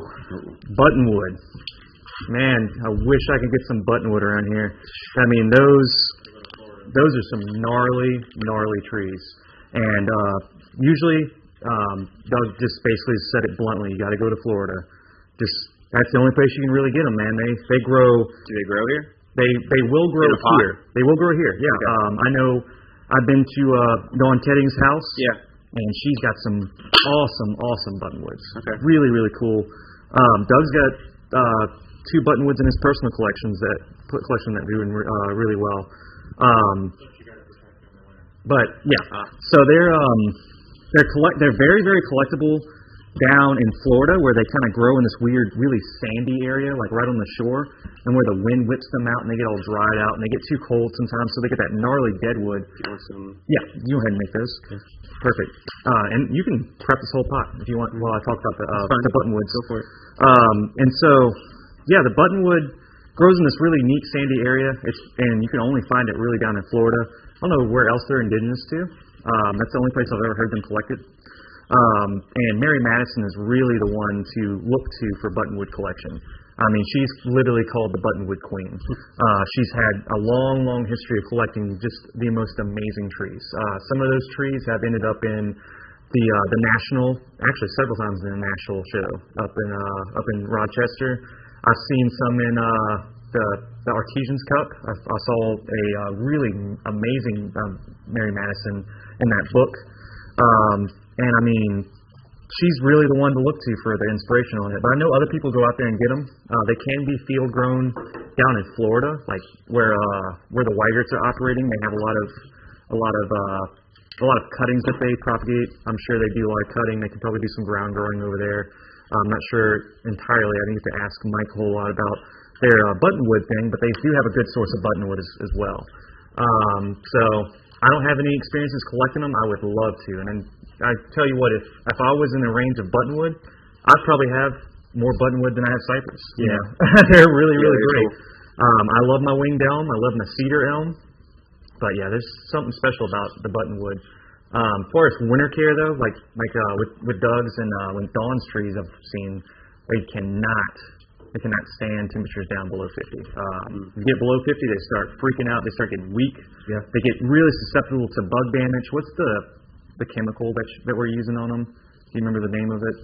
buttonwood. Man, I wish I could get some buttonwood around here. I mean, those are some gnarly trees. And usually, Doug just basically said it bluntly, you got to go to Florida. That's the only place you can really get them, man. They grow. Do they grow here? They will grow here. They will grow here. Yeah. Okay. I know. I've been to Dawn Tedding's house. Yeah. And she's got some awesome buttonwoods. Okay. Really cool. Doug's got 2 buttonwoods in his personal collection that do really well. But yeah. So they're very collectible down in Florida, where they kind of grow in this weird, really sandy area, like right on the shore, and where the wind whips them out and they get all dried out and they get too cold sometimes, so they get that gnarly deadwood. Yeah, you go ahead and make those. Okay. Perfect. And you can prep this whole pot if you want while I talk about the buttonwoods. Go for it. And so, yeah, the buttonwood grows in this really neat sandy area, and you can only find it really down in Florida. I don't know where else they're indigenous to. That's the only place I've ever heard them collected. And Mary Madison is really the one to look to for buttonwood collection. I mean, she's literally called the buttonwood queen. She's had a long history of collecting just the most amazing trees. Some of those trees have ended up in the national, actually several times in the national show up in Rochester. I've seen some in the Artesian's Cup. I saw a really amazing Mary Madison in that book. And I mean, she's really the one to look to for the inspiration on it. But I know other people go out there and get them. They can be field grown down in Florida, like where the Weigerts are operating. They have a lot of cuttings that they propagate. I'm sure they do a lot of cutting. They can probably do some ground growing over there. I'm not sure entirely. I need to ask Mike a whole lot about their buttonwood thing, but they do have a good source of buttonwood as well. So I don't have any experiences collecting them. I would love to. And then I tell you what, if I was in the range of buttonwood, I'd probably have more buttonwood than I have cypress. You know? They're really great. Cool. I love my winged elm. I love my cedar elm. But yeah, there's something special about the buttonwood. As far as winter care though, like with Doug's and with Dawn's trees, I've seen they cannot stand temperatures down below 50. You get below 50, they start freaking out. They start getting weak. Yeah. They get really susceptible to bug damage. What's the chemical that we're using on them? Do you remember the name of it?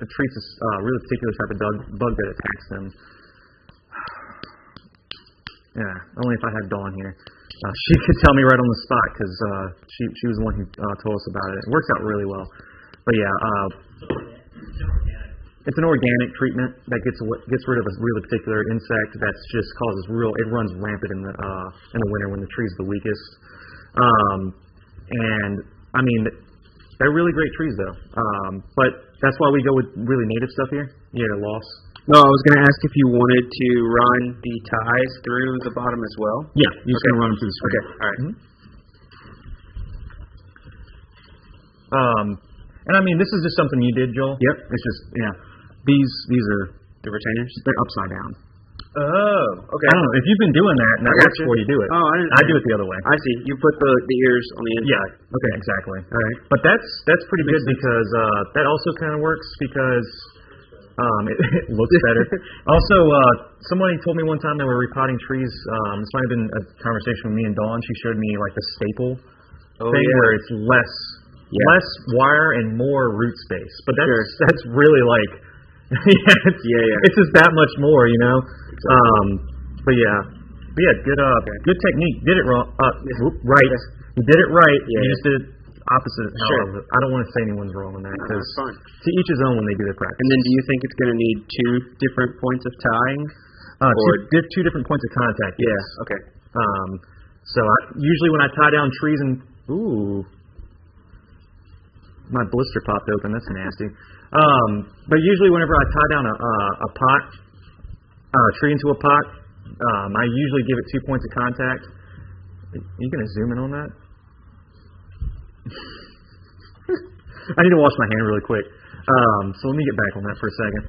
It treats a really particular type of bug that attacks them. Yeah, only if I had Dawn here. She could tell me right on the spot because she was the one who told us about it. It works out really well. But yeah, it's an organic treatment that gets rid of a really particular insect that just causes it runs rampant in the winter when the tree's the weakest. And I mean, they're really great trees though. But that's why we go with really native stuff here. You had a loss. No, I was going to ask if you wanted to run the ties through the bottom as well. Yeah, you're just going to run them through the screen. Okay, all right. And I mean, this is just something you did, Joel. Yep. It's just, these are the retainers. They're upside down. Oh, okay. I don't know if you've been doing that and that works for you. Do it. Oh, I do it the other way. I see. You put the ears on the inside. Yeah. Okay. Exactly. All right. But that's pretty good because that also kind of works because it looks better. Also, somebody told me one time they were repotting trees. This might have been a conversation with me and Dawn. She showed me like the staple thing where it's less wire and more root space. But that's really like it's just that much more, you know. But yeah, good technique. Did it wrong. Right. You did it right. Yeah. You just did it opposite. Sure. I don't want to say anyone's wrong on that because to each his own when they do their practice. And then, do you think it's going to need two different points of tying? Two different points of contact. Yes. Yeah. Okay. So usually when I tie down trees and my blister popped open. That's nasty. But usually whenever I tie down a pot, tree into a pot, I usually give it 2 points of contact. Are you going to zoom in on that? I need to wash my hand really quick. So let me get back on that for a second.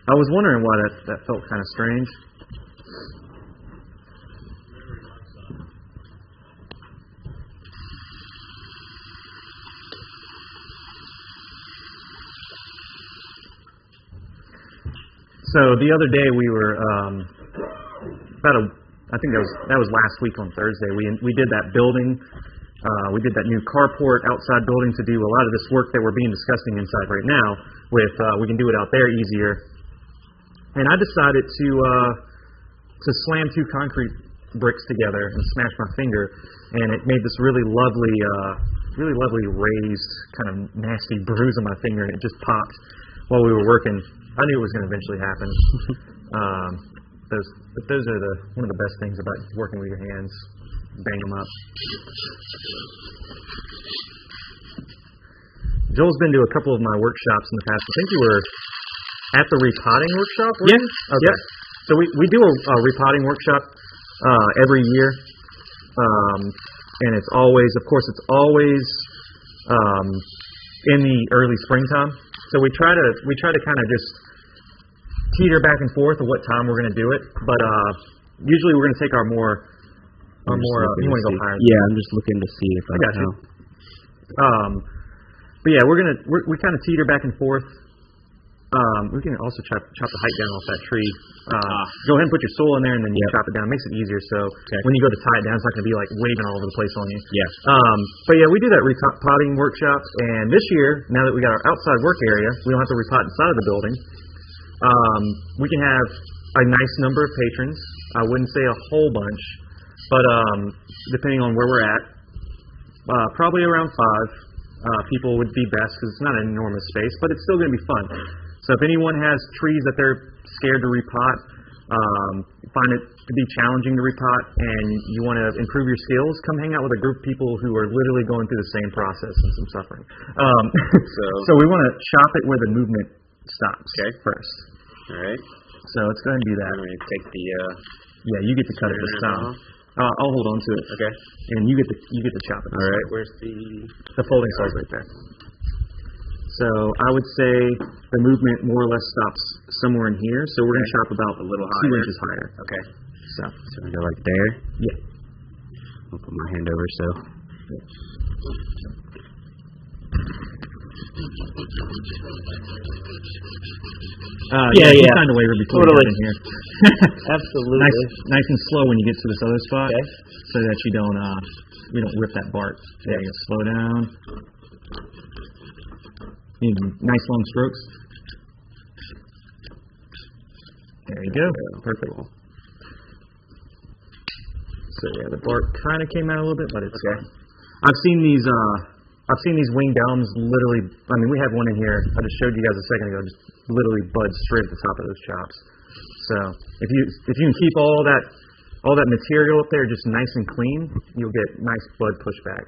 I was wondering why that felt kind of strange. So the other day we were I think that was last week on Thursday. We did that building. We did that new carport outside building to do a lot of this work that we're being discussing inside right now. With we can do it out there easier. And I decided to slam 2 concrete bricks together and smash my finger, and it made this really lovely raised kind of nasty bruise on my finger, and it just popped while we were working. I knew it was going to eventually happen. Those are one of the best things about working with your hands. Bang them up. Joel's been to a couple of my workshops in the past. I think you were at the repotting workshop, were you? Okay. Yeah. So we do a repotting workshop every year. And it's always in the early springtime. So we try to kind of just teeter back and forth of what time we're going to do it. But usually we're going to take our more you want to go higher? Yeah, I'm just looking to see if I got you. But yeah, we kind of teeter back and forth. We can also chop the height down off that tree. Go ahead and put your soil in there, and then you chop it down. It makes it easier. So when you go to tie it down, it's not going to be like waving all over the place on you. Yeah. But yeah, we do that repotting workshop, and this year, now that we got our outside work area, we don't have to repot inside of the building. We can have a nice number of patrons. I wouldn't say a whole bunch, but depending on where we're at, probably around 5 people would be best because it's not an enormous space, but it's still going to be fun. So if anyone has trees that they're scared to repot, find it to be challenging to repot, and you want to improve your skills, come hang out with a group of people who are literally going through the same process and some suffering. So we want to chop it where the movement stops first. All right. So let's go ahead and do that. I'm going to take the... you get to cut it this time. I'll hold on to it. Okay. And you get to chop it. All right. Where's the folding saw's right there. So I would say the movement more or less stops somewhere in here. So we're going to chop about a little 2 inches higher. Okay. So we go like there. Yeah. I'll put my hand over so. You find a waiver before you get in here. Absolutely. Nice and slow when you get to this other spot, so that you don't rip that bark. There you go. Slow down. You need nice long strokes. There you go. Perfect. So yeah, the bark kind of came out a little bit, but it's okay. I've seen these winged elms literally. I mean, we have one in here. I just showed you guys a second ago. Just literally bud straight at the top of those chops. So if you can keep all that material up there just nice and clean, you'll get nice bud pushback.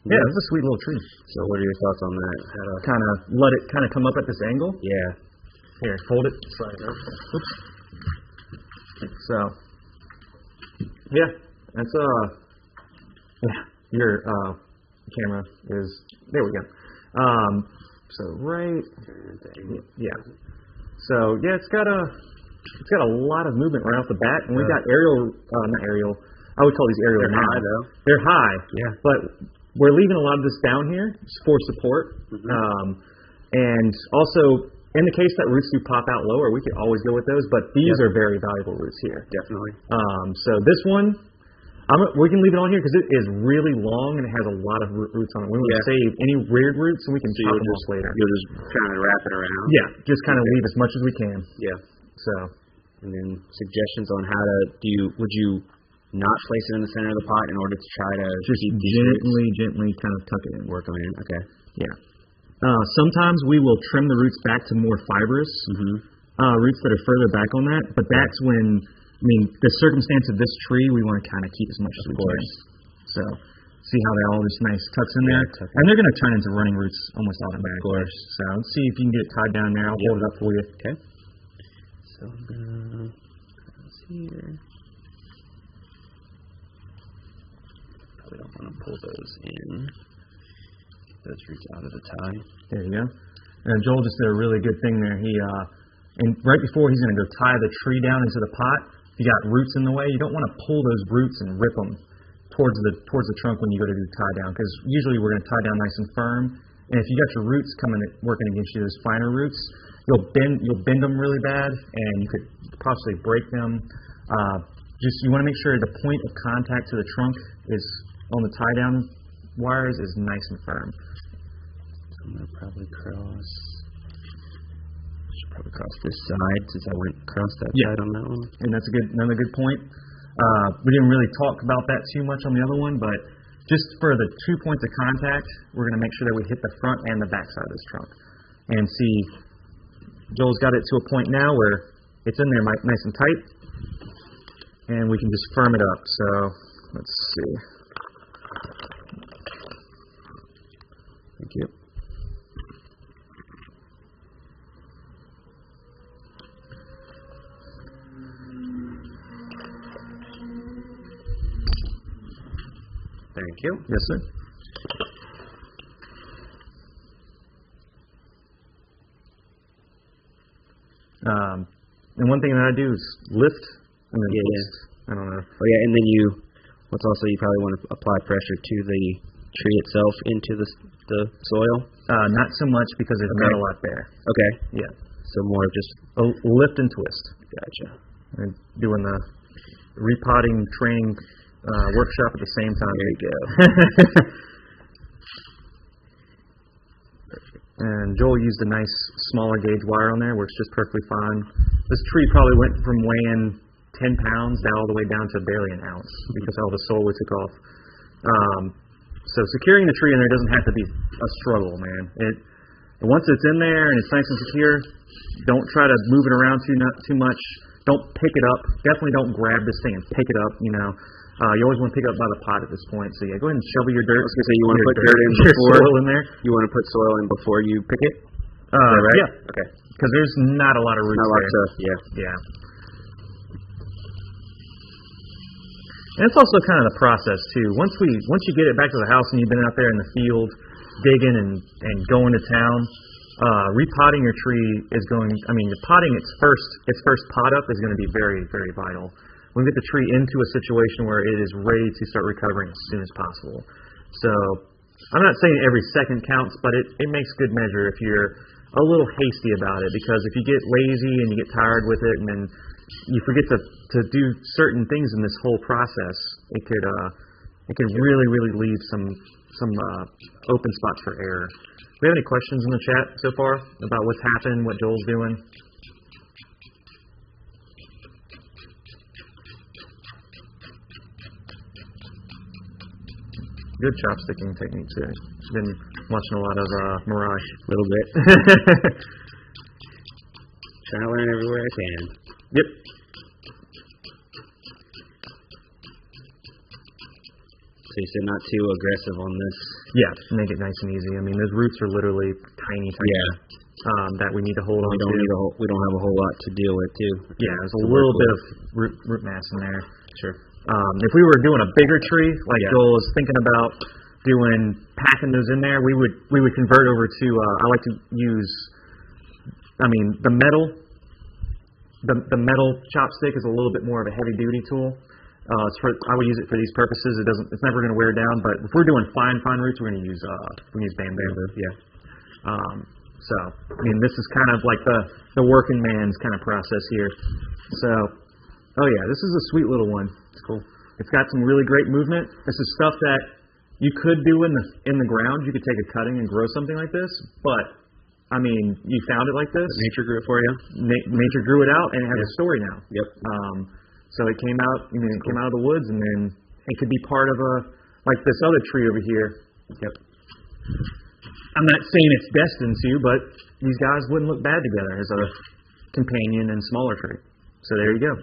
Yeah, it's a sweet little tree. So what are your thoughts on that? Kind of let it kind of come up at this angle. Yeah. Here, hold it. Oops. So yeah, that's your camera is there. We go. So right. Yeah. So yeah, it's got it's got a lot of movement right off the bat, and we got not aerial. I would call these aerial. They're high though. They're high. Yeah. But we're leaving a lot of this down here for support, and also in the case that roots do pop out lower, we could always go with those. But these are very valuable roots here. Definitely. So this one, we can leave it on here because it is really long and it has a lot of roots on it. We want to save any weird roots, and we can chop them off later. You'll just kind of wrap it around. Yeah, just kind of leave as much as we can. Yeah. So, and then suggestions on how to would you not place it in the center of the pot in order to try to just keep gently kind of tuck it in. Work them in. Okay. Yeah. Sometimes we will trim the roots back to more fibrous roots that are further back on that, but that's when, the circumstance of this tree, we want to kind of keep as much as we can. So, see how that all just nice tucks in there? And they're going to turn into running roots almost automatically. Of course. So, let's see if you can get it tied down there. I'll hold it up for you. Okay. So, let's see here. Probably don't want to pull those in. Those roots out of the tie. There you go. And Joel just did a really good thing there. And right before he's going to go tie the tree down into the pot, if you got roots in the way, you don't want to pull those roots and rip them towards the trunk when you go to do tie down, because usually we're going to tie down nice and firm. And if you got your roots working against you, those finer roots, you'll bend them really bad, and you could possibly break them. You want to make sure the point of contact to the trunk is on the tie down wires is nice and firm. So I'm going to probably cross this side since I went across that side on that one. And that's another good point. We didn't really talk about that too much on the other one, but just for the 2 points of contact, we're going to make sure that we hit the front and the back side of this trunk. And see, Joel's got it to a point now where it's in there nice and tight, and we can just firm it up. So, let's see. Thank you. Thank you. Yes, sir. And one thing that I do is lift and then twist. I don't know. Oh yeah, and then you probably want to apply pressure to the tree itself into the soil. Not so much because there's not a lot there. Okay. Yeah. So more of just lift and twist. Gotcha. And doing the repotting training workshop at the same time. There you go. And Joel used a nice smaller gauge wire on there, works just perfectly fine. This tree probably went from weighing 10 pounds down all the way down to barely an ounce because all the soil we took off. So securing the tree in there doesn't have to be a struggle, man. Once it's in there and it's nice and secure, don't try to move it around too much. Don't pick it up. Definitely don't grab this thing and pick it up, You always want to pick it up by the pot at this point. So yeah, go ahead and shovel your dirt. I was going to say, you want to put dirt in before soil in there. You want to put soil in before you pick it? Right? Yeah. Okay. Because there's not a lot of roots there. Yeah. And it's also kind of the process too. Once you get it back to the house and you've been out there in the field digging and going to town, repotting your tree is the potting its first pot up is going to be very, very vital. We get the tree into a situation where it is ready to start recovering as soon as possible. So I'm not saying every second counts, but it makes good measure if you're a little hasty about it, because if you get lazy and you get tired with it and then you forget to do certain things in this whole process, it could really, really leave some open spots for error. Do we have any questions in the chat so far about what's happened, what Joel's doing? Good chopsticking technique too. Been watching a lot of Mirage. A little bit. Trying to learn everywhere I can. Yep. So you said not too aggressive on this. Yeah, make it nice and easy. Those roots are literally tiny. That we need to hold on to. We don't have a whole lot to deal with too. Yeah, there's a little bit of root mass in there. Sure. If we were doing a bigger tree, like Joel is thinking about packing those in there, we would convert over to, I like to use, the metal the metal chopstick is a little bit more of a heavy duty tool. I would use it for these purposes. It's never going to wear down. But if we're doing fine roots, we're going to use bamboo. Yeah. So I mean, this is kind of like the working man's kind of process here. So, oh yeah, this is a sweet little one. It's cool. It's got some really great movement. This is stuff that you could do in the ground. You could take a cutting and grow something like this, but I mean, you found it like this. Nature grew it for you. Nature grew it out, and it has a story now. Yep. So it came out. I mean, it came out of the woods, and then it could be part of like this other tree over here. Yep. I'm not saying it's destined to, but these guys wouldn't look bad together as a companion and smaller tree. So there you go.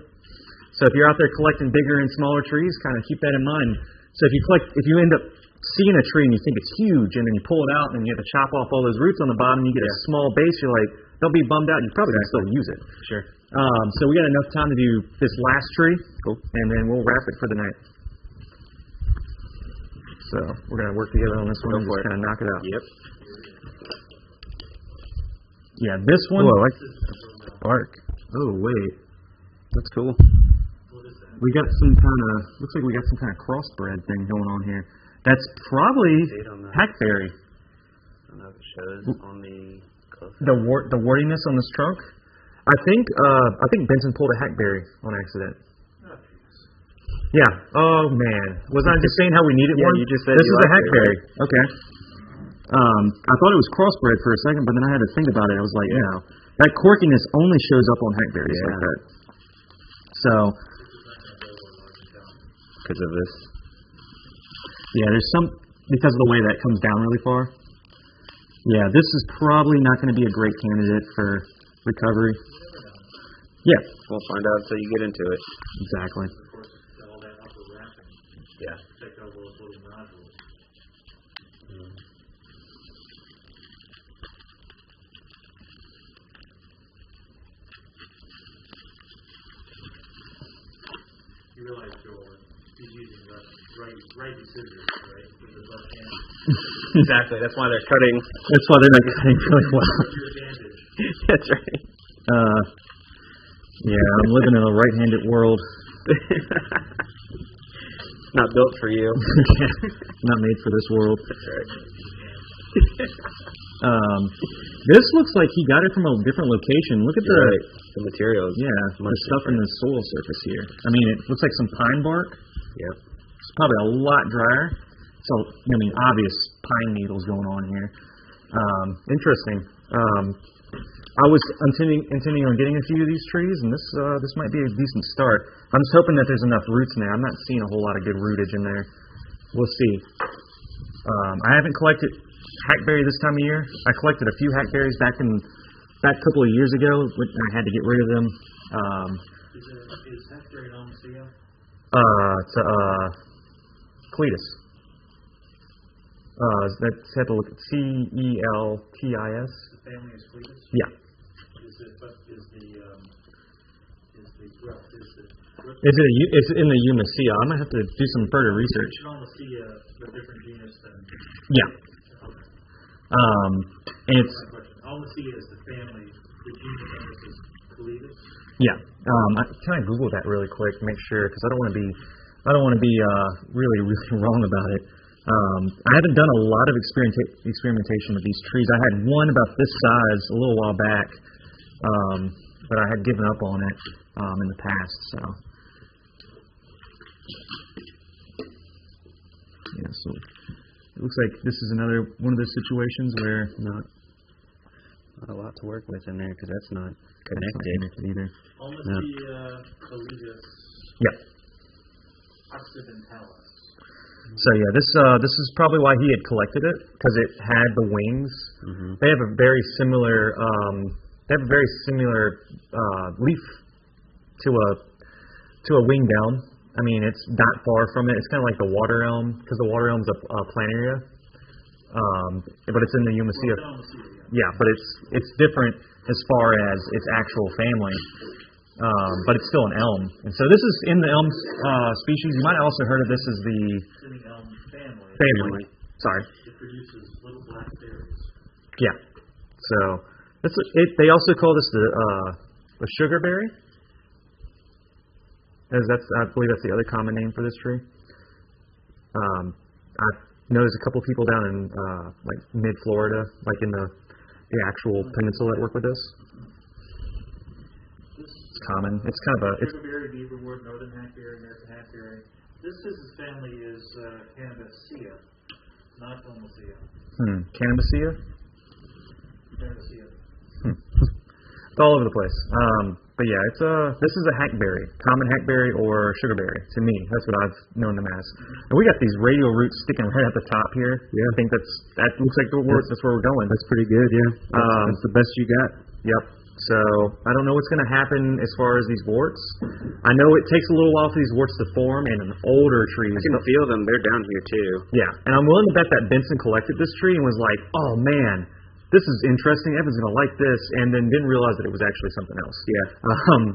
So if you're out there collecting bigger and smaller trees, kind of keep that in mind. So if you end up seeing a tree and you think it's huge, and then you pull it out and you have to chop off all those roots on the bottom, you get a small base, you're like, they'll be bummed out. You probably can still use it. Sure. So we got enough time to do this last tree. Cool. And then we'll wrap it for the night. So we're gonna work together on this one and just kind of knock it out. Yep. Yeah, this one. Oh, I like this bark. Oh wait, that's cool. We got some kind of, looks like we got some kind of crossbred thing going on here. That's probably Hackberry. I don't know if it shows on the the wordiness on this trunk. I think Benson pulled a Hackberry on accident. Yeah. Oh man, was I just saying how we needed one? You just said this is a Hackberry. Right? Okay. I thought it was crossbred for a second, but then I had to think about it. I was like, that quirkiness only shows up on Hackberries like that. So. Because of this. Yeah, because of the way that comes down really far. Yeah, this is probably not going to be a great candidate for recovery. Yeah. We'll find out until you get into it. Exactly. Yeah. You realize, Joel, he's using the right scissors, right? With the left hand. Exactly. That's why they're cutting. That's why they're not cutting really well. That's right. Yeah, I'm living in a right-handed world. Not built for you. Not made for this world. That's right. This looks like he got it from a different location. Look at the materials. Yeah, the stuff in the soil surface here. I mean, it looks like some pine bark. Yep. It's probably a lot drier. So, I mean, obvious pine needles going on here. Interesting. I was intending on getting a few of these trees, and this might be a decent start. I'm just hoping that there's enough roots in there. I'm not seeing a whole lot of good rootage in there. We'll see. I haven't collected hackberry this time of year. I collected a few hackberries back a couple of years ago, but I had to get rid of them. Is Hackberry an Almacia? It's Cletus. That's had to look at Celtis. The family is Cletus? Yeah. It's in the Umacea. I'm gonna have to do some further research. Is Almacia a different genus than? Yeah. And it's. Almacia is the family. The genus is Cletus. Yeah. Can I Google that really quick to make sure? Because I don't want to be really wrong about it. I haven't done a lot of experimentation with these trees. I had one about this size a little while back, but I had given up on it in the past. So, yeah. So it looks like this is another one of those situations where not a lot to work with in there because that's not connected either. Almacia Cletus. Yeah. Occidentalis. So yeah, this is probably why he had collected it, because it had the wings. Mm-hmm. They have a very similar leaf to a winged elm. I mean, it's not far from it. It's kind of like the water elm, because the water elm's a planaria, but it's in the Umacea. Yeah, but it's different as far as its actual family. But it's still an elm. And so this is in the elm species. You might have also heard of this as the elm family. Sorry. It produces little black berries. Yeah. So they also call this the sugar berry. I believe that's the other common name for this tree. I've noticed a couple people down in like mid-Florida, like in the actual peninsula that work with this. It's common. It's kind of a... Sugarberry, beaverwood, northern hackberry, American hackberry. This family is Cannabacea, not Ulmacea. Cannabacea? Cannabacea. It's all over the place. But yeah, this is a hackberry, common hackberry or sugarberry to me. That's what I've known them as. And we got these radial roots sticking right at the top here. Yeah, I think that looks like that's where we're going. That's pretty good. Yeah, that's the best you got. Yep. So I don't know what's going to happen as far as these warts. I know it takes a little while for these warts to form, and in older trees. I can feel them. They're down here too. Yeah, and I'm willing to bet that Benson collected this tree and was like, "Oh man, this is interesting. Evan's going to like this," and then didn't realize that it was actually something else. Yeah.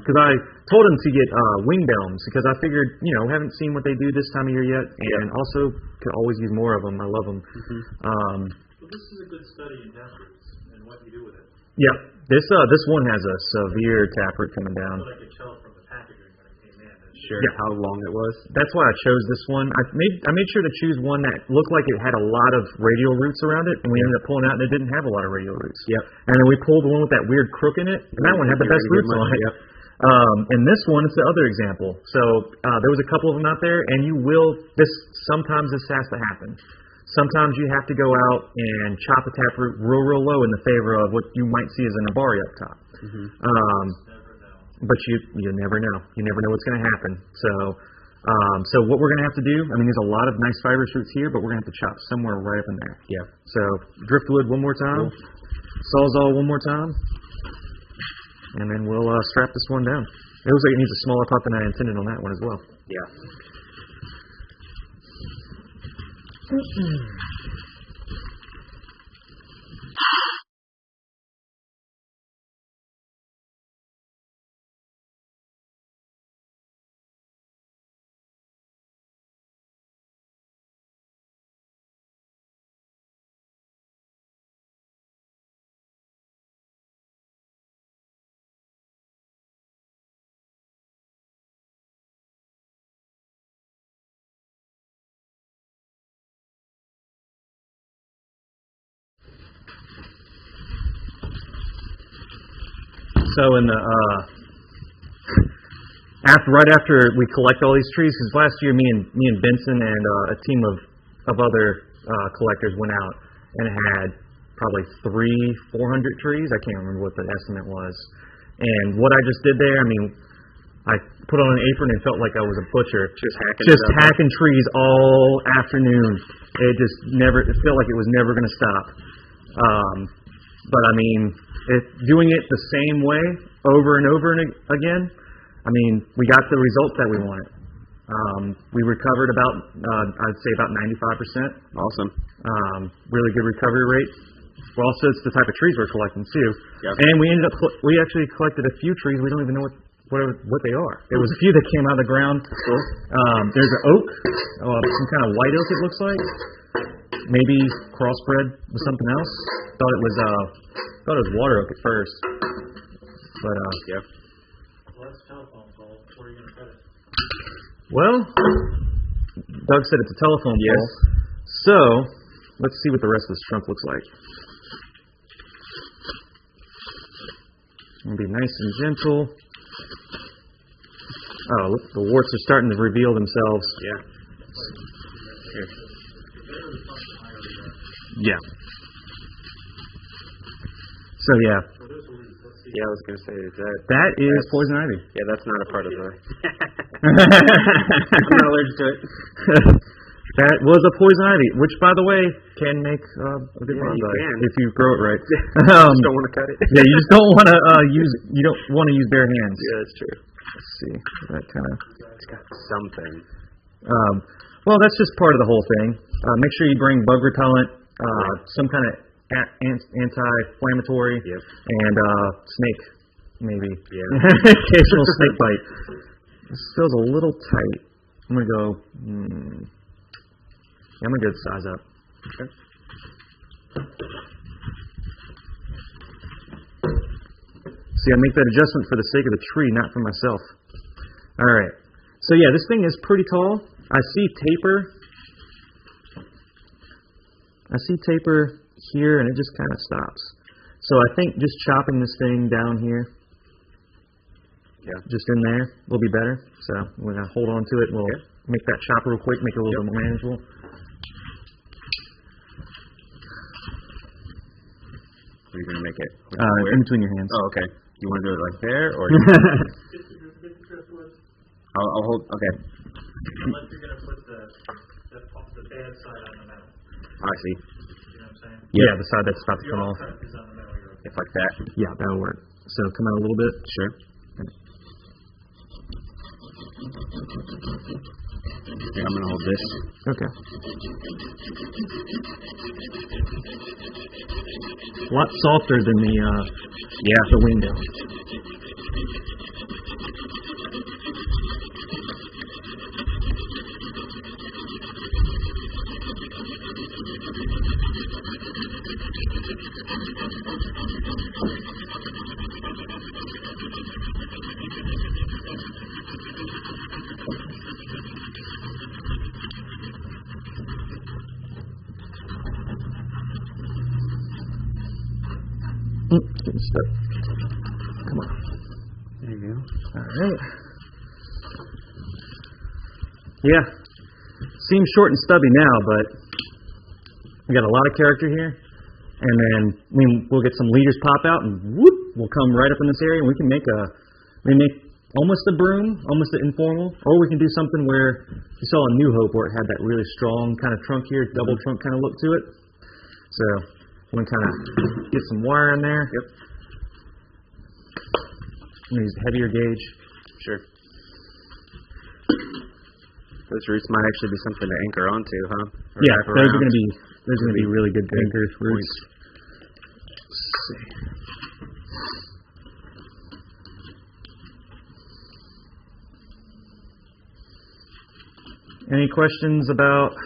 Because I told him to get winged elms because I figured, haven't seen what they do this time of year yet, and also could always use more of them. I love them. Well, this is a good study in taproots and what you do with it. Yeah. This one has a severe taproot coming down. I could tell from the packaging when it came in. Sure. Yeah. How long it was. That's why I chose this one. I made sure to choose one that looked like it had a lot of radial roots around it, and we ended up pulling out and it didn't have a lot of radial roots. Yep. And then we pulled the one with that weird crook in it, and that one had the best roots on it. Yep. And this one is the other example. So there was a couple of them out there, and sometimes this has to happen. Sometimes you have to go out and chop a taproot real low in the favor of what you might see as an abari up top. But you never know. You never know what's going to happen. So what we're going to have to do, there's a lot of nice fibrous roots here, but we're going to have to chop somewhere right up in there. Yeah. So driftwood one more time, sawzall one more time, and then we'll strap this one down. It looks like it needs a smaller pot than I intended on that one as well. Yeah. So right after we collect all these trees, because last year me and Benson and a team of other collectors went out and had probably 300-400 trees. I can't remember what the estimate was. And what I just did there, I put on an apron and felt like I was a butcher. Just hacking trees all afternoon. It felt like it was never going to stop. But doing it the same way over and over again, we got the results that we wanted. We recovered I'd say about 95%. Awesome. Really good recovery rate. Well, also it's the type of trees we're collecting too. Yep. And we actually collected a few trees. We don't even know what they are. There was a few that came out of the ground. Cool. There's an oak, some kind of white oak it looks like. Maybe crossbred with something else. Thought it was water oak at first. But yeah. Well, that's a telephone pole. Where are you going to cut it? Well, Doug said it's a telephone pole. So let's see what the rest of this trunk looks like. It'll be nice and gentle. Oh, look, the warts are starting to reveal themselves. Yeah. Here. Yeah. So yeah. Yeah, I was gonna say that is poison ivy. Yeah, that's not a part of the. I'm not allergic to it. That was a poison ivy, which, by the way, can make a good bonsai if you grow it right. Just don't want to cut it. Yeah, you just don't want to use bare hands. Yeah, that's true. Let's see. That kind of. It's got something. Well, that's just part of the whole thing. Make sure you bring bug repellent, some kind of anti-inflammatory, and snake, maybe. Yeah. Occasional snake bite. This feels a little tight. I'm gonna go. I'm gonna go size up. Okay. See, I make that adjustment for the sake of the tree, not for myself. All right. So yeah, this thing is pretty tall. I see taper here, and it just kind of stops. So I think just chopping this thing down here, just in there, will be better. So we're going to hold on to it, and we'll make that chop real quick, make it a little bit more manageable. Are you going to make it? In between your hands. Oh, okay. You want to do it like there, or? I'll hold. Okay. Unless you're going to put the bad side on the metal. I see. You know what I'm saying? Yeah, the side that's about to come off. Is on the metal. If like that. Yeah, that'll work. So come out a little bit. Sure. Okay, I'm going to hold this. Okay. A lot softer than the window. Getting stuck. Come on. There you go. All right. Yeah. Seems short and stubby now, but we got a lot of character here. And then we'll get some leaders pop out, and whoop, we'll come right up in this area, and we can make almost a broom, almost an informal, or we can do something where you saw in New Hope where it had that really strong kind of trunk here, double trunk kind of look to it. So we can kind of get some wire in there. Yep. Use a heavier gauge. Sure. Those roots might actually be something to anchor onto, huh? Or yeah, those are going to be really good anchor roots. Let's see. Any questions about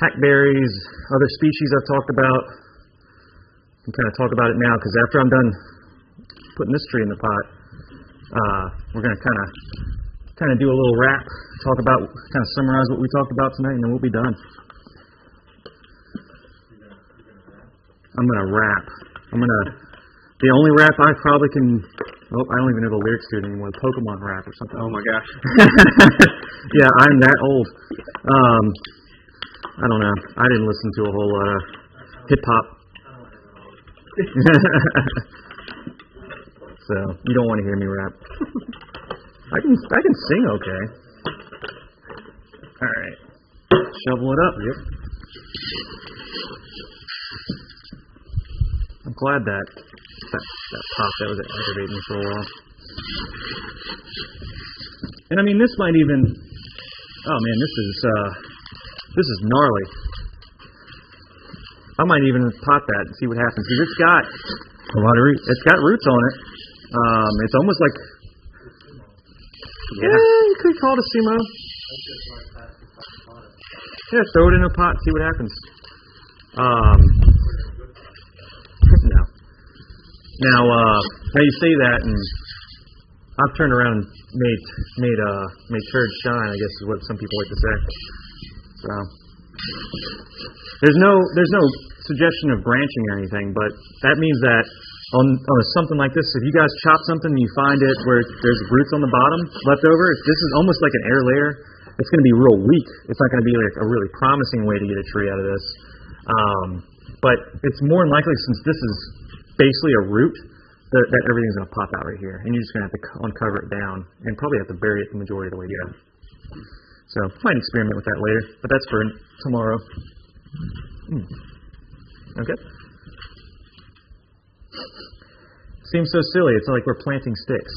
hackberries, other species I've talked about? I can kind of talk about it now, because after I'm done putting this tree in the pot, we're going to kind of do a little wrap, talk about, kind of summarize what we talked about tonight, and then we'll be done. I'm going to wrap. The only wrap I probably can, I don't even know the lyrics to it anymore, Pokemon rap or something. Oh my gosh. Yeah, I'm that old. I don't know. I didn't listen to a whole lot of hip-hop. So, you don't want to hear me rap. I can sing okay. All right. Shovel it up. Yep. I'm glad that pop that was aggravating me for a while. And I mean, this might even. Oh man, this is gnarly. I might even pot that and see what happens, because it's got a lot of roots. It's got roots on it. It's almost like. Yeah, you could call it a sumo. Yeah, throw it in a pot, see what happens. No. Now you say that, and I've turned around and made turds shine, I guess is what some people like to say. So there's no suggestion of branching or anything, but that means that on something like this, if you guys chop something and you find it where there's roots on the bottom left over, this is almost like an air layer. It's going to be real weak. It's not going to be like a really promising way to get a tree out of this. But it's more than likely, since this is basically a root, that everything's going to pop out right here. And you're just going to have to uncover it down and probably have to bury it the majority of the way down. So might experiment with that later, but that's for tomorrow. Okay. Seems so silly. It's like we're planting sticks.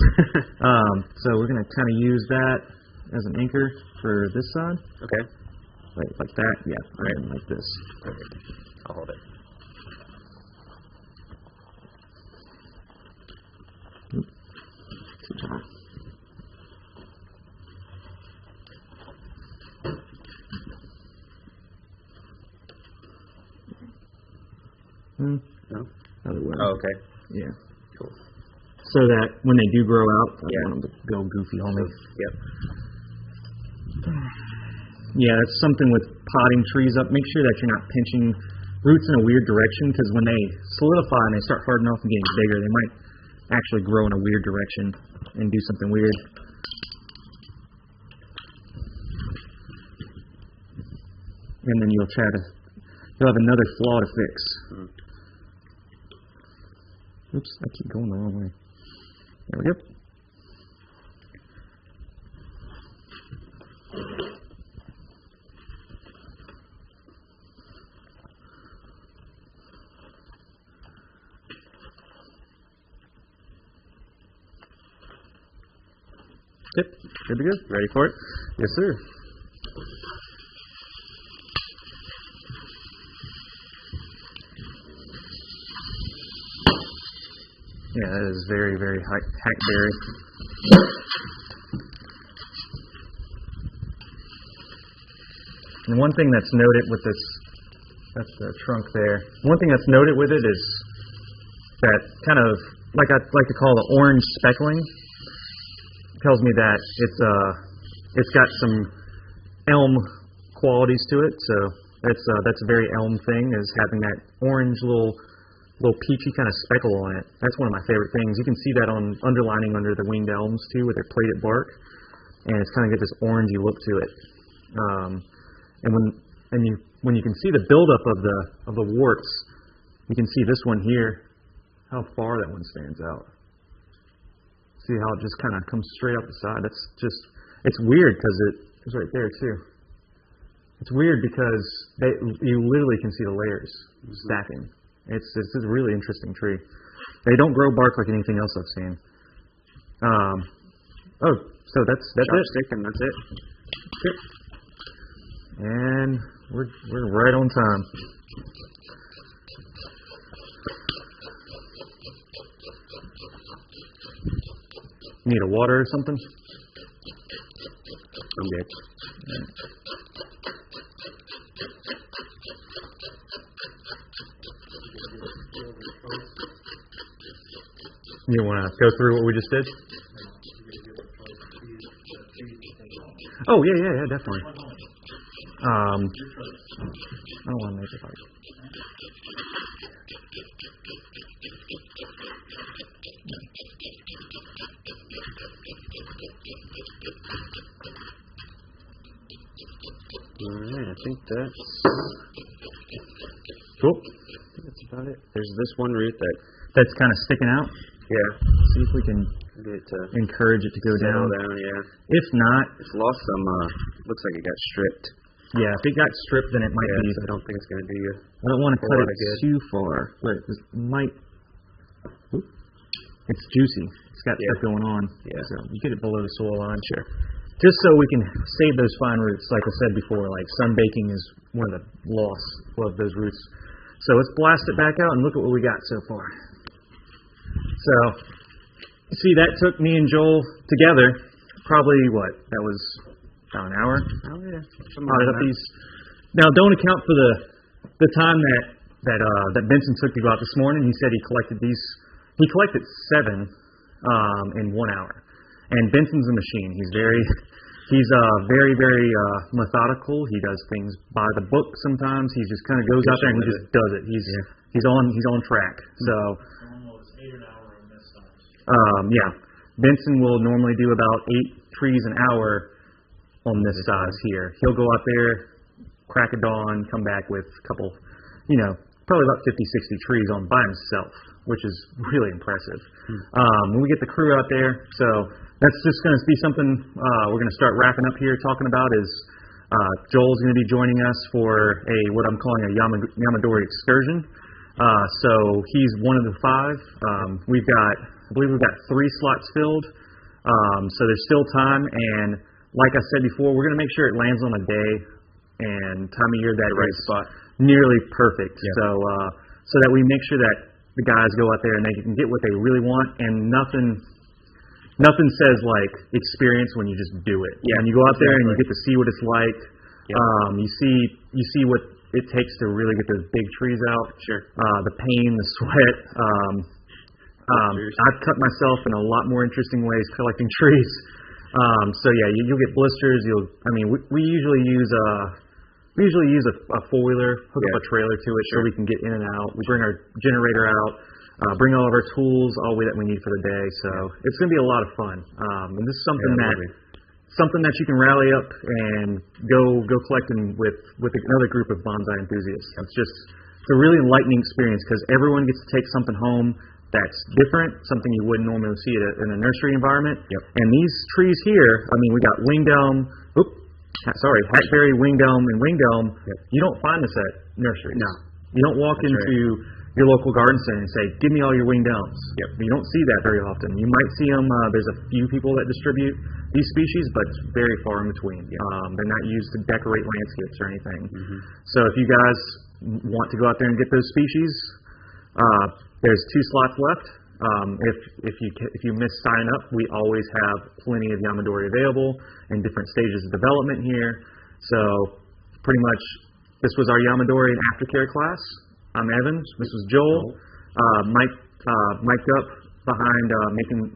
So we're going to kind of use that as an anchor for this side. Okay. Like that. Yeah. Right. And like this. Okay. I'll hold it. Too hot. No? Other way. Oh, okay. Yeah. Cool. So that when they do grow out, I Yeah. want them to go goofy on me. Yep. Yeah, that's something with potting trees up. Make sure that you're not pinching roots in a weird direction, because when they solidify and they start hardening off and getting bigger, they might actually grow in a weird direction and do something weird. And then you'll have another flaw to fix. Oops, I keep going the wrong way. There we go. Yep, should be good. Ready for it? Yes, sir. Yeah, that is very, very hackberry. And one thing that's noted with this, that's the trunk there. One thing that's noted with it is that kind of, like I like to call the orange speckling. Tells me that it's got some elm qualities to it, so that's a very elm thing, is having that orange little peachy kind of speckle on it. That's one of my favorite things. You can see that on underlining under the winged elms too, with their plated bark, and it's kind of got this orangey look to it. And when you can see the buildup of the warts, you can see this one here, how far that one stands out. See how it just kind of comes straight up the side. It's weird because it's right there too. It's weird because you literally can see the layers stacking. It's a really interesting tree. They don't grow bark like anything else I've seen. So that's Chopstick, and that's it. Yep. And we're right on time. Need a water or something? I'm good. You want to go through what we just did? Oh, yeah, definitely. I don't want to make it hard. Alright, I think that's cool. That's about it. There's this one root that's kind of sticking out. Yeah. See if we can get it to encourage it to go down. Yeah. If not, it's lost some. Looks like it got stripped. Yeah, if it got stripped, then it might be. So I don't think it's going to do you. I don't want to cut it too far, but it might. Oops. It's juicy. It's got stuff going on. Yeah. So you get it below the soil line. Sure. Just so we can save those fine roots, like I said before, like sunbaking is one of the loss of those roots. So let's blast it back out and look at what we got so far. So, see, that took me and Joel together, probably that was about an hour. Oh yeah. Potted up these. Now, don't account for the time that Benson took to go out this morning. He said he collected these. He collected 7 in 1 hour. And Benson's a machine. He's very, very methodical. He does things by the book sometimes. He just kind of goes out there and he just does it. He's on track. So. Almost 8 an hour on this size. Yeah. Benson will normally do about 8 trees an hour on this size here. He'll go out there, crack a dawn, come back with a couple, probably about 50, 60 trees on by himself, which is really impressive. When we get the crew out there, so that's just going to be something we're going to start wrapping up here talking about is Joel's going to be joining us for what I'm calling a Yamadori excursion. So he's one of the 5. I believe we've got 3 slots filled. So there's still time, and like I said before, we're going to make sure it lands on a day and time of year that it's nearly perfect. Yeah. So that we make sure that the guys go out there and they can get what they really want, and nothing says like experience when you just do it. Yeah, and you go out there and you get to see what it's like. Yeah. You see what it takes to really get those big trees out. Sure. The pain, the sweat. I've cut myself in a lot more interesting ways collecting trees So yeah, you'll get blisters. We usually use a four-wheeler, hook up a trailer to it so we can get in and out. We bring our generator out, bring all of our tools, all that we need for the day. So it's going to be a lot of fun. And this is something that you can rally up and go collecting with another group of bonsai enthusiasts. It's a really enlightening experience because everyone gets to take something home that's different, something you wouldn't normally see in a nursery environment. And these trees here, we got winged elm, hackberry, winged elm, and winged elm. You don't find this at nurseries. No. You don't walk into your local garden center and say, give me all your winged elms. You don't see that very often. You might see them, there's a few people that distribute these species, but it's very far in between. They're not used to decorate landscapes or anything. So if you guys want to go out there and get those species, there's 2 slots left. If you miss signing up, we always have plenty of Yamadori available in different stages of development here. So pretty much this was our Yamadori and Aftercare class. I'm Evan. This was Joel. Mic'd up behind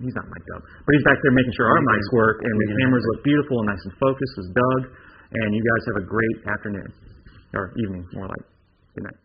he's not mic'd up, but he's back there making sure our mics work and the cameras look beautiful and nice and focused. Is Doug. And you guys have a great afternoon or evening, more like. Good night.